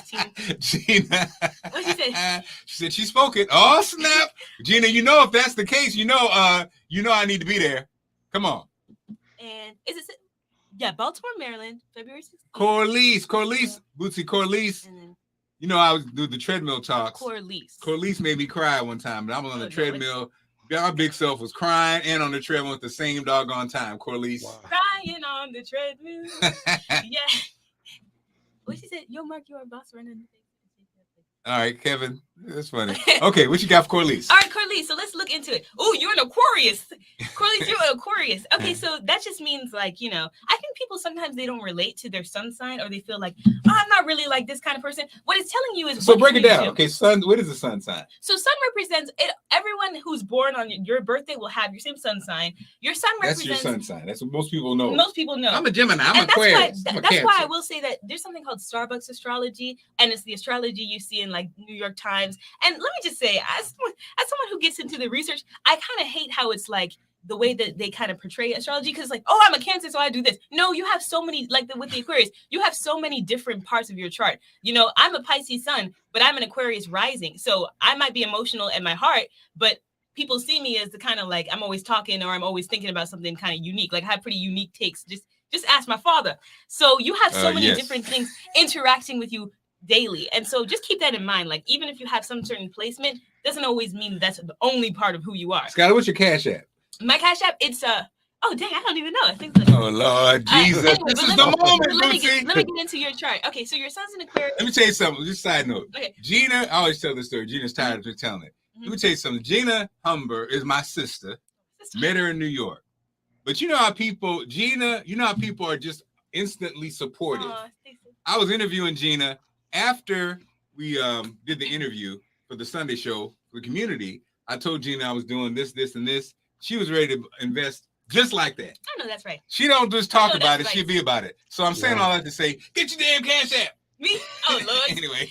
16. Gina. What she say? She said she spoke it. Oh snap, Gina. You know if that's the case, you know I need to be there. Come on. And is it? Yeah, Baltimore, Maryland, February 16th. Corliss, Bootsy Corliss. You know, I was doing the treadmill talks. Corliss made me cry one time, and I was on the treadmill. My big self was crying and on the treadmill at the same doggone time. Corliss. Wow. Crying on the treadmill. Yeah. What she said? Yo, Marc, you are a boss running. All right, Kevin. That's funny. Okay, what you got for Corliss? All right, Corliss. So let's look into it. Oh, you're an Aquarius. Corliss, you're an Aquarius. Okay, so that just means like, I think people sometimes they don't relate to their sun sign, or they feel like, oh, I'm not really like this kind of person. What it's telling you is. So break it down. Okay, sun. What is the sun sign? So sun represents it. Everyone who's born on your birthday will have your same sun sign. Your sun represents. That's your sun sign. That's what most people know. Most people know. I'm a Gemini. I'm an Aquarius. That's why I will say that there's something called Starbucks astrology, and it's the astrology you see in like New York Times. And let me just say, as someone who gets into the research, I kind of hate how it's like the way that they kind of portray astrology, because like, oh, I'm a Cancer, so I do this. No, you have so many, like with the Aquarius, you have so many different parts of your chart. I'm a Pisces sun, but I'm an Aquarius rising. So I might be emotional at my heart, but people see me as the kind of like, I'm always talking, or I'm always thinking about something kind of unique. Like I have pretty unique takes. Just ask my father. So you have so many different things interacting with you daily. And so just keep that in mind. Like, even if you have some certain placement, doesn't always mean that's the only part of who you are. Skylar, what's your Cash App? My Cash App, it's oh dang, I don't even know. I think oh Lord Jesus. Anyway, this is the moment. Let me get into your chart. Okay, so your sun's in Aquarius. Let me tell you something. Just side note. Okay. Gina, I always tell this story. Gina's tired of telling it. Let me tell you something. Gina Humber is my sister. Met her in New York. But you know how people, Gina, are just instantly supportive. I was interviewing Gina after we did the interview for the Sunday show for the community. I told Gina I was doing this, and this. She was ready to invest just like that. I know that's right. She don't just talk about it, she'll be about it. So I'm saying all that to say, get your damn Cash App. Me? Oh, Lord. Anyway.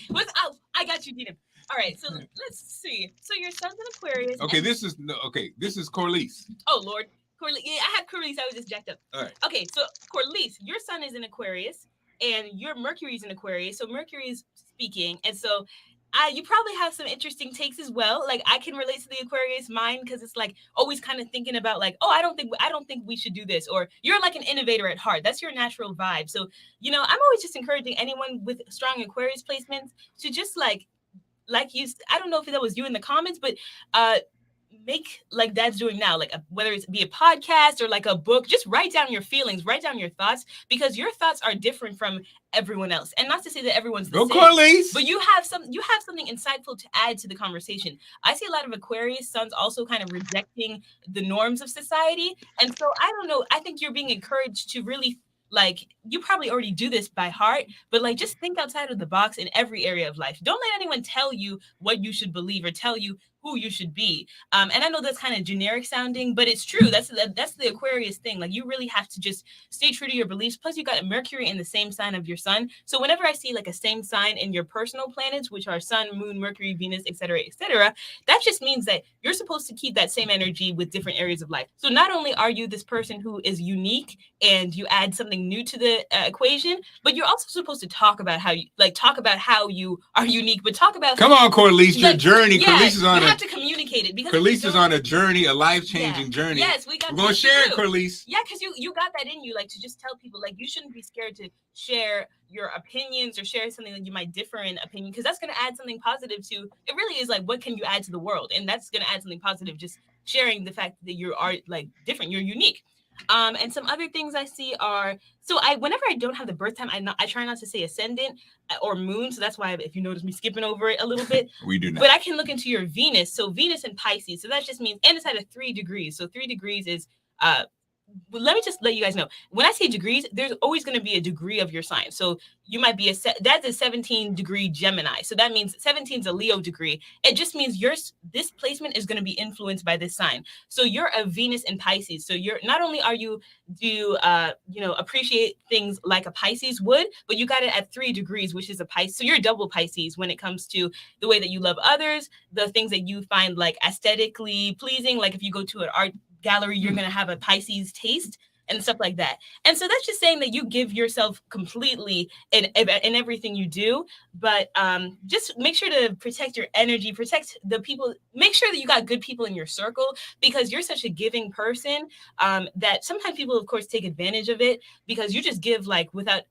I got you, Gina. All right, so let's see. So your sun's in Aquarius. Okay, this is Corliss. Oh, Lord. Corliss. Yeah, I had Corliss. I was just jacked up. All right. Okay, so Corliss, your sun is in Aquarius, and your Mercury's in Aquarius. So Mercury's speaking, and so you probably have some interesting takes as well. Like I can relate to the Aquarius mind, because it's like always kind of thinking about like, oh, I don't think we should do this, or you're like an innovator at heart. That's your natural vibe. So I'm always just encouraging anyone with strong Aquarius placements to just like you. I don't know if that was you in the comments, but make like Dad's doing now, like whether it's be a podcast or like a book, just write down your feelings, write down your thoughts, because your thoughts are different from everyone else. And not to say that everyone's the same, Corliss. but you have something insightful to add to the conversation. I see a lot of Aquarius sons also kind of rejecting the norms of society. And so I don't know, I think you're being encouraged to really, like, you probably already do this by heart, but like just think outside of the box in every area of life. Don't let anyone tell you what you should believe or tell you who you should be. And I know that's kind of generic sounding, but it's true. That's the Aquarius thing. Like you really have to just stay true to your beliefs. Plus you got Mercury in the same sign of your sun. So whenever I see like a same sign in your personal planets, which are sun, moon, Mercury, Venus, etc., that just means that you're supposed to keep that same energy with different areas of life. So not only are you this person who is unique and you add something new to the equation, but you're also supposed to talk about how you are unique, but talk about come on, Corliss, your journey. Corliss is on a have to communicate it because Corliss is on a journey, a life-changing journey. Yes, we're gonna share it, Corliss. Yeah, because you got that in you, like to just tell people, like you shouldn't be scared to share your opinions or share something that you might differ in opinion, because that's gonna add something positive to. It really is like, what can you add to the world, and that's gonna add something positive. Just sharing the fact that you are like different, you're unique. And some other things I see are, so whenever I don't have the birth time, I try not to say ascendant or moon. So that's why if you notice me skipping over it a little bit, we do not. But I can look into your Venus. So Venus and Pisces. So that just means, and it's at a 3 degrees. So 3 degrees is let me just let you guys know, when I say degrees, there's always going to be a degree of your sign. So you might be that's a 17 degree Gemini. So that means 17 is a Leo degree. It just means this placement is going to be influenced by this sign. So you're a Venus in Pisces. So you're not only are you appreciate things like a Pisces would, but you got it at 3 degrees, which is a Pisces. So you're double Pisces when it comes to the way that you love others, the things that you find like aesthetically pleasing. Like if you go to an art gallery, you're going to have a Pisces taste and stuff like that. And so that's just saying that you give yourself completely in everything you do, but just make sure to protect your energy, protect the people, make sure that you got good people in your circle, because you're such a giving person that sometimes people of course take advantage of it, because you just give like without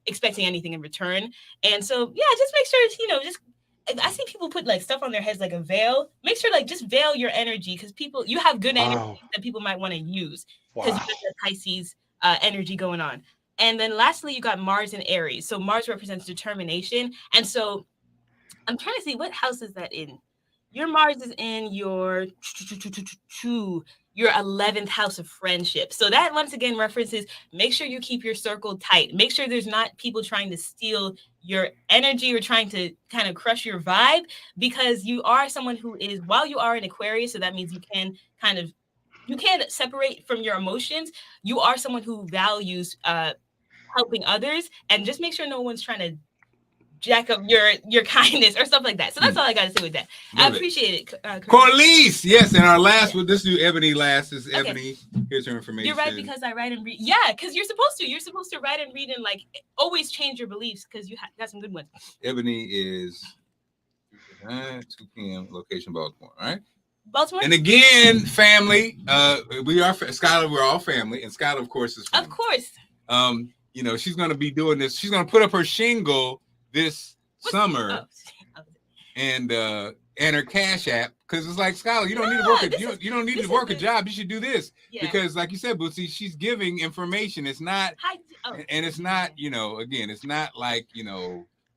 expecting anything in return. And so yeah, just make sure, just I see people put like stuff on their heads like a veil. Make sure like just veil your energy, because you have good energy that people might want to use, because you got the Pisces energy going on. And then lastly, you got Mars and Aries. So Mars represents determination. And so I'm trying to see, what house is that in? Your Mars is in your 11th house of friendship. So that once again references, make sure you keep your circle tight. Make sure there's not people trying to steal your energy or trying to kind of crush your vibe, because you are someone who is, while you are an Aquarius, so that means you can separate from your emotions. You are someone who values helping others, and just make sure no one's trying to jack up your kindness or stuff like that. So that's all I got to say with that. I appreciate it. Corliss, yes. And our last, let's do Ebony last. This is Ebony. Here's her information. You're right, because I write and read. Yeah, because you're supposed to. You're supposed to write and read and like always change your beliefs, because you got some good ones. Ebony is 2 p.m. location Baltimore. All right. Baltimore. And again, family. We are Skylar. We're all family, and Skylar, of course, is family. Of course. She's going to be doing this. She's going to put up her shingle this summer, and her Cash App, because it's like, Skylar, you don't need to work you don't need to work a job. You should do this, because like you said, Bootsy, she's giving information. It's not, and it's not, again, it's not like,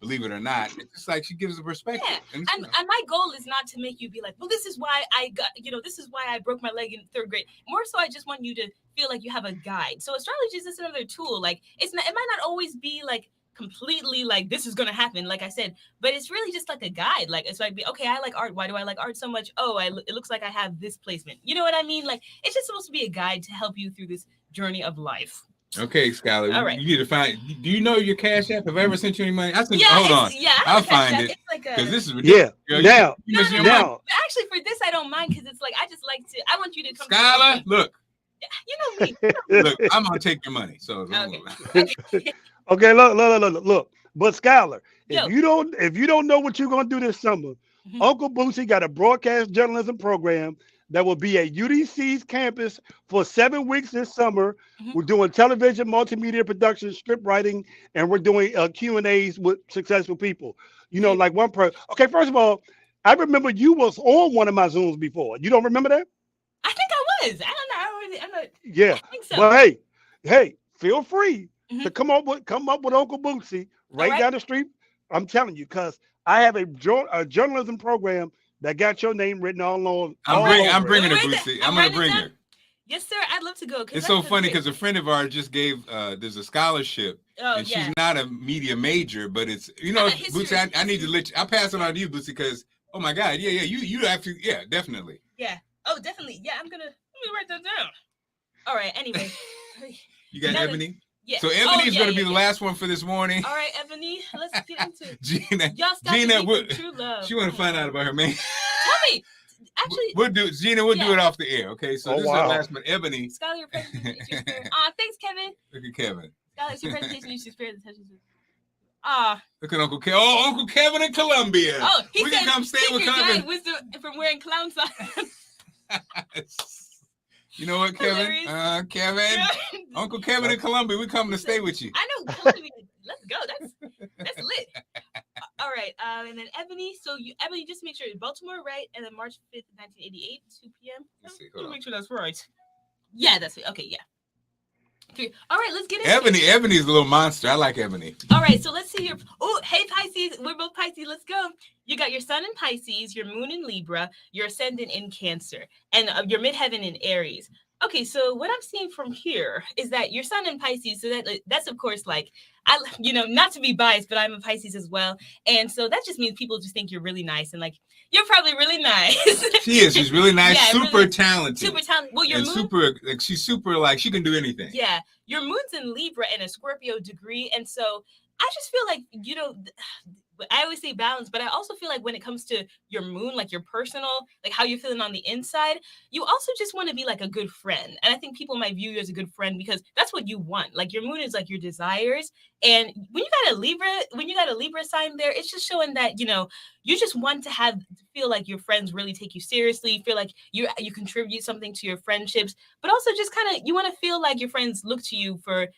believe it or not, it's just like she gives a perspective. Yeah. And my goal is not to make you be like, well, this is why I got, this is why I broke my leg in 3rd grade. More so, I just want you to feel like you have a guide. So astrology is just another tool. Like it might not always be like completely like this is gonna happen, like I said, but it's really just like a guide. Like it's like, okay, I like art. Why do I like art so much? It looks like I have this placement. You know what I mean? Like it's just supposed to be a guide to help you through this journey of life. Okay, Skylar. All right. You need to find. Do you know your Cash App? Have I ever sent you any money? Hold on. Yeah, I'll find it. Because this is ridiculous. Yeah. Now. Actually, for this, I don't mind, because it's like I want you to come. Skylar, look. You know me. Look, I'm gonna take your money. So. Okay, look. But Skylar, if you don't know what you're gonna do this summer, Uncle Bootsy got a broadcast journalism program that will be at UDC's campus for 7 weeks this summer. We're doing television, multimedia production, script writing, and we're doing Q&As with successful people. Like one person. Okay, first of all, I remember you was on one of my Zooms before. You don't remember that? I think I was. I don't know. I'm not. Yeah. I think so. But hey, feel free to come up with Uncle Bootsy right down the street. I'm telling you, because I have a journalism program that got your name written all on. I'm bringing her, Bootsy. I'm going to bring her. Yes, sir. I'd love to go. It's so funny because a friend of ours just gave, there's a scholarship, and she's not a media major, but it's, Bootsy, I need to let you, I'll pass it on to you, Bootsy, because, oh my God, you actually, definitely. Yeah. Oh, definitely. Yeah, let me write that down. All right, anyway. You got Ebony? Yeah. So Ebony's going to be the last one for this morning. All right, Ebony, let's get into it. Gina, true love. She want to find out about her man. Tell me. Actually, we'll do it off the air, okay? So this is our last one. Ebony. Skylar, your presentation is thanks, Kevin. Look at Kevin. Skylar, your presentation is spared the touches. Look at Uncle Kevin. Oh, Uncle Kevin in Columbia. Oh, we can come stay with Kevin. From wearing clown signs. You know what, Kevin? Kevin, Uncle Kevin in Columbia. We coming to stay with you. I know Columbia. Let's go. That's lit. All right. And then Ebony. So Ebony, just make sure it's Baltimore, right? And then March 5th, 1988, 2 p.m. Let's make sure that's right. Yeah, that's it. Okay, yeah. All right, let's get into Ebony. Ebony's a little monster. I like Ebony. All right, so let's see here. Oh, hey, Pisces. We're both Pisces. Let's go. You got your sun in Pisces, your moon in Libra, your ascendant in Cancer, and your midheaven in Aries. Okay, so what I'm seeing from here is that your sun in Pisces, so that's of course like, not to be biased, but I'm a Pisces as well. And so that just means people just think you're really nice and like, you're probably really nice. She is. She's really nice, yeah, super really, talented. Super talented. Well, your moon, she's super, like, she can do anything. Yeah, your moon's in Libra and a Scorpio degree. And so I just feel like, I always say balance, but I also feel like when it comes to your moon, like your personal, like how you're feeling on the inside, you also just want to be like a good friend. And I think people might view you as a good friend because that's what you want. Like your moon is like your desires. And when you got a Libra sign there, it's just showing that, you just want to feel like your friends really take you seriously, feel like you contribute something to your friendships, but also just kind of, you want to feel like your friends look to you for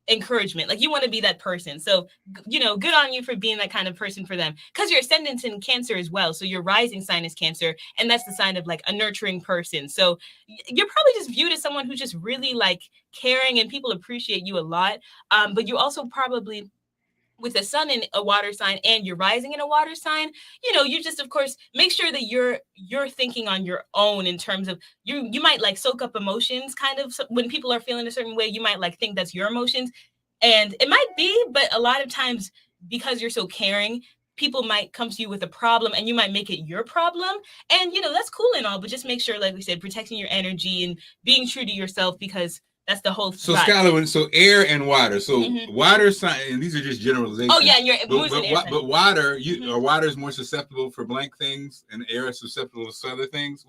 encouragement. Like you want to be that person. So, good on you for being that kind of person for them, because your ascendant's in Cancer as well. So your rising sign is Cancer, and that's the sign of like a nurturing person. So you're probably just viewed as someone who's just really like caring and people appreciate you a lot. But you also probably, with the sun in a water sign and you're rising in a water sign, you just, of course, make sure that you're thinking on your own in terms of you might like soak up emotions kind of when people are feeling a certain way. You might like think that's your emotions, and it might be, but a lot of times because you're so caring, people might come to you with a problem and you might make it your problem. And, that's cool and all, but just make sure, like we said, protecting your energy and being true to yourself, because that's the whole. So Skylar, so air and water. So water sign, and these are just generalizations. Oh yeah, and your but water, water is more susceptible for blank things, and air is susceptible to other things.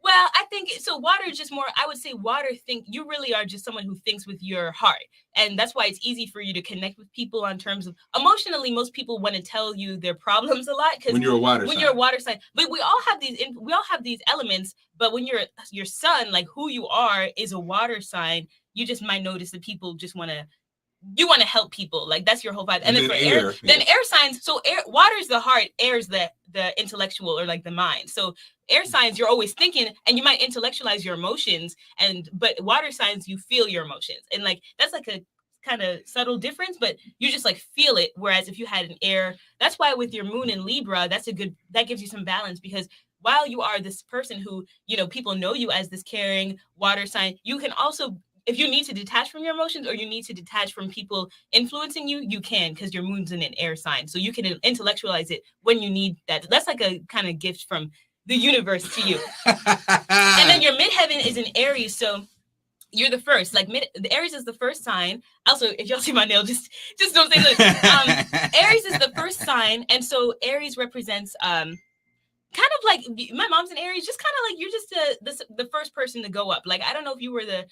Well, I think so. Water is just more. I would say water. You really are just someone who thinks with your heart, and that's why it's easy for you to connect with people on terms of emotionally. Most people want to tell you their problems a lot because when you're a water sign. But we all have these elements. But when you're your sun, like who you are, is a water sign, you just might notice that people just want to help people. Like that's your whole vibe. And then for air, then air signs. So water is the heart, air is the intellectual or like the mind. So air signs, you're always thinking, and you might intellectualize your emotions, but water signs, you feel your emotions, and like that's like a kind of subtle difference, but you just like feel it. Whereas if you had an air, that's why with your moon in Libra, that gives you some balance, because while you are this person who people know you as this caring water sign, you can also, if you need to detach from your emotions or you need to detach from people influencing you, you can, because your moon's in an air sign. So you can intellectualize it when you need that. That's like a kind of gift from the universe to you. And then your midheaven is in Aries. So you're the first, like the Aries is the first sign. Also, if y'all see my nail, just don't say that. Aries is the first sign. And so Aries represents, kind of like my mom's in Aries, just kind of like you're just the first person to go up. Like, I don't know if you were no,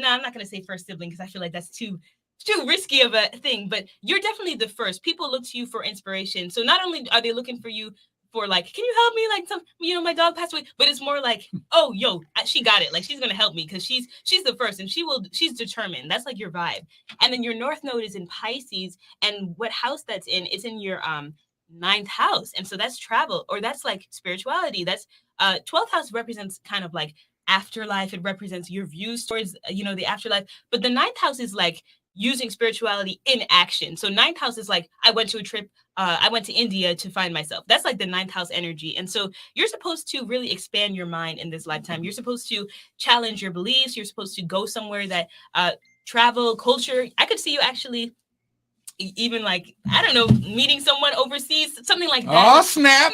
I'm not going to say first sibling, because I feel like that's too risky of a thing, but you're definitely the first. People look to you for inspiration. So not only are they looking for you for like, can you help me? Like my dog passed away, but it's more like, oh, she got it. Like she's going to help me because she's the first and she's determined. That's like your vibe. And then your North Node is in Pisces, and what house that's in, it's in your, 9th house. And so that's travel, or that's like spirituality. That's 12th house represents kind of like afterlife. It represents your views towards, the afterlife. But the 9th house is like using spirituality in action. So 9th house is like, I went to a trip. I went to India to find myself. That's like the 9th house energy. And so you're supposed to really expand your mind in this lifetime. You're supposed to challenge your beliefs. You're supposed to go somewhere that travel, culture. I could see you actually even like, I don't know, meeting someone overseas, something like that. Oh, snap.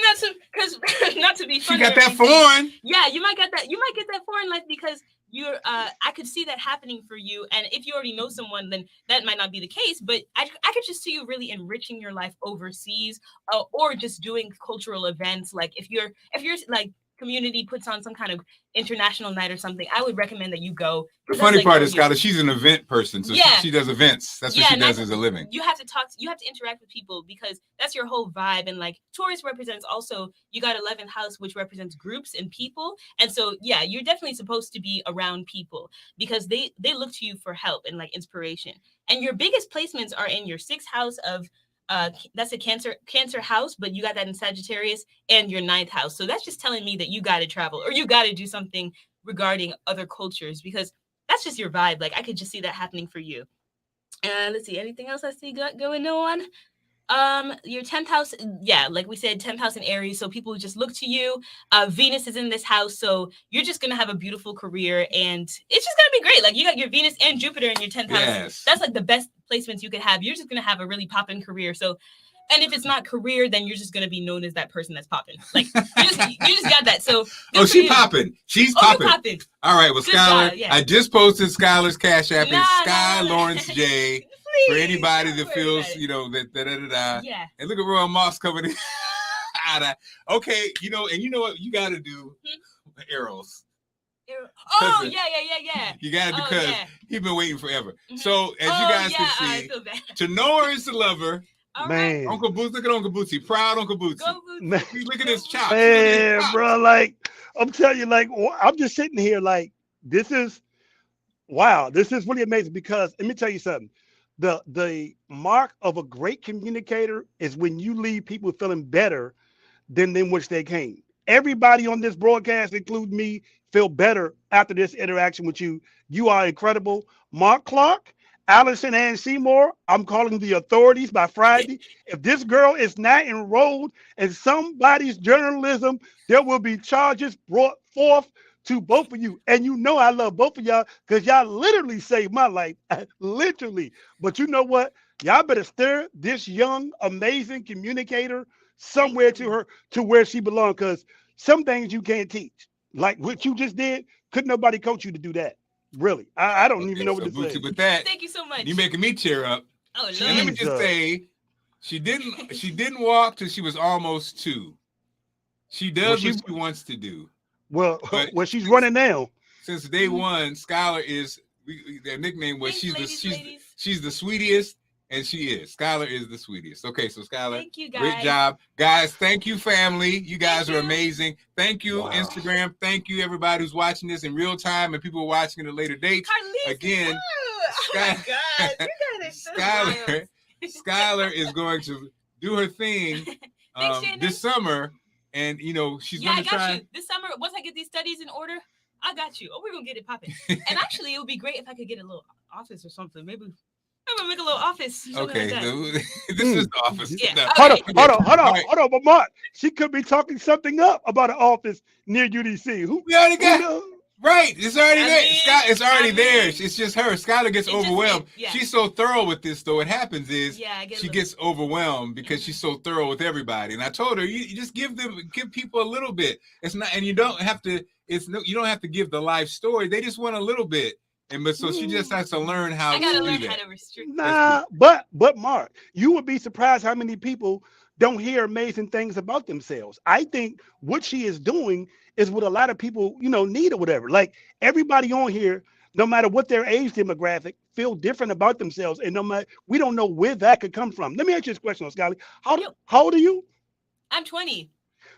Not to be funny. You got that foreign. Yeah, you might get that foreign life, because you're I could see that happening for you. And if you already know someone, then that might not be the case. But I could just see you really enriching your life overseas, or just doing cultural events. Like if you're like community puts on some kind of international night or something, I would recommend that you go. The funny part is, Skylar, she's an event person, so she does events. That's what she does as a living. You have to talk. You have to interact with people because that's your whole vibe. And like Taurus represents also, you got 11th house, which represents groups and people. And so, yeah, you're definitely supposed to be around people because they look to you for help and like inspiration. And your biggest placements are in your 6th house of that's a cancer house, but you got that in Sagittarius, and your 9th house. So that's just telling me that you got to travel or you got to do something regarding other cultures because that's just your vibe. Like I could just see that happening for you. Let's see, anything else I see going on? Your 10th house, yeah, like we said, 10th house in Aries, so people just look to you. Venus is in this house, so you're just gonna have a beautiful career, and it's just gonna be great. Like you got your Venus and Jupiter in your 10th house. That's like the best placements you could have. You're just gonna have a really poppin' career. So, and if it's not career, then you're just gonna be known as that person that's popping. Like you just got that. So she's popping. She's popping. All right, well, Skylar, I just posted Skylar's Cash App. It's Sky Lawrence J. For anybody that feels, that. Yeah. And look at Royal Moss coming in. Okay, and you know what you got to do? Arrows. Oh, yeah. You got to because he's been waiting forever. So as you guys can see, Tanoa is the lover. Man, Uncle Boots, look at Uncle Bootsy, proud Uncle Bootsy. Man. Look at his chops. Man, bro, like I'm telling you, like I'm just sitting here, like this is really amazing because let me tell you something. The mark of a great communicator is when you leave people feeling better than which they came. Everybody on this broadcast, including me, feel better after this interaction with you. You are incredible. Mark Clark, Allison Ann Seymour, I'm calling the authorities by Friday. If this girl is not enrolled in somebody's journalism, there will be charges brought forth to both of you. And you know I love both of y'all because y'all literally saved my life. Literally. But you know what? Y'all better steer this young, amazing communicator somewhere to where she belongs because some things you can't teach. Like what you just did, couldn't nobody coach you to do that. Really. I don't even know what to say. With that, thank you so much. You're making me cheer up. Oh, Lord. And let me just say, she didn't walk till she was almost 2. She does what she wants to do. Well, she's running now. Since day one, Skylar is their nickname was she's the sweetest, and she is. Skylar is the sweetest. Okay, so Skylar, thank you guys. Great job, guys. Thank you, family. You guys are amazing. Thank you, Instagram. Thank you, everybody who's watching this in real time and people watching at a later date. Carlise, again, oh my God, you guys are so Skylar is going to do her thing this summer. And she's gonna try. You. This summer, once I get these studies in order, I got you. Oh, we're gonna get it popping. And actually, it would be great if I could get a little office or something. Maybe I'm gonna make a little office. Okay, like this is the office. Yeah. No. Hold on, but Mark, she could be talking something up about an office near UDC. We already got. Right, it's already there. It's already there. It's just her. Skylar gets overwhelmed. She's so thorough with this, though. What happens is she gets overwhelmed because she's so thorough with everybody. And I told her, you just give people a little bit. It's not, and you don't have to. You don't have to give the life story. They just want a little bit. So she just has to learn how to do that. How to restrict. Nah, but Mark, you would be surprised how many people don't hear amazing things about themselves. I think what she is doing is what a lot of people, need or whatever. Like everybody on here, no matter what their age demographic, feel different about themselves. And we don't know where that could come from. Let me ask you this question, Skylar. How old are you? I'm 20.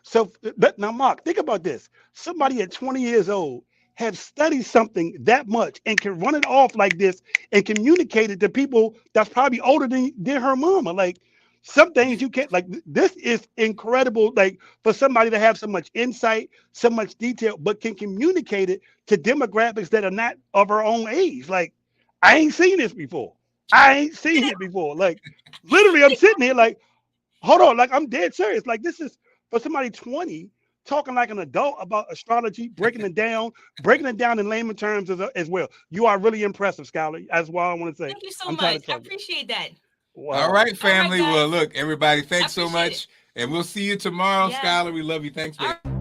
So now, Mark, think about this. Somebody at 20 years old have studied something that much and can run it off like this and communicate it to people that's probably older than her mama. Like, some things you can't, like, this is incredible, like, for somebody to have so much insight, so much detail, but can communicate it to demographics that are not of her own age. Like, I ain't seen this before. Like, literally, I'm sitting here like, hold on, like, I'm dead serious. Like, this is for somebody 20 talking like an adult about astrology, breaking it down in layman terms as well. You are really impressive, Skylar. That's what I want to say. Thank you so much. I appreciate that. Wow. All right, family. Well, look, everybody, thanks so much. And we'll see you tomorrow. Skylar, we love you. Thanks, baby.